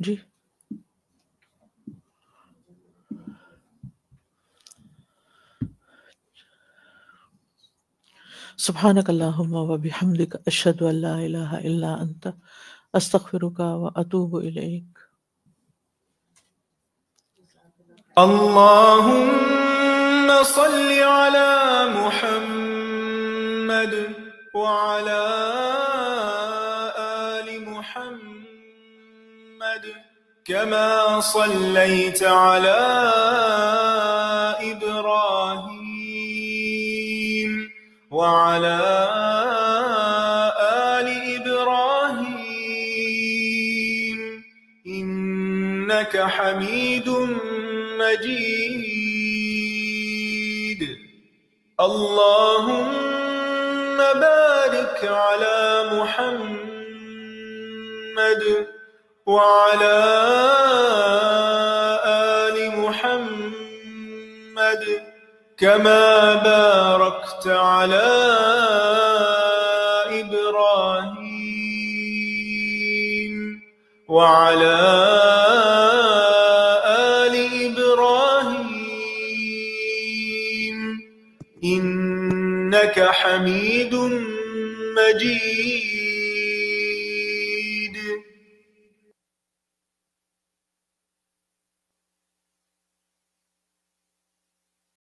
جی، سبحانک اللہم و بحمدک، اشہد ان لا الہ الا انت، استغفرک و اتوب الیک. اللهم صل على محمد وعلى آل محمد كما صليت على إبراهيم وعلى آل إبراهيم إنك حميد مجيد. اللهم بارك على محمد وعلى آل محمد كما باركت على إبراهيم وعلى إنك حميد مجيد.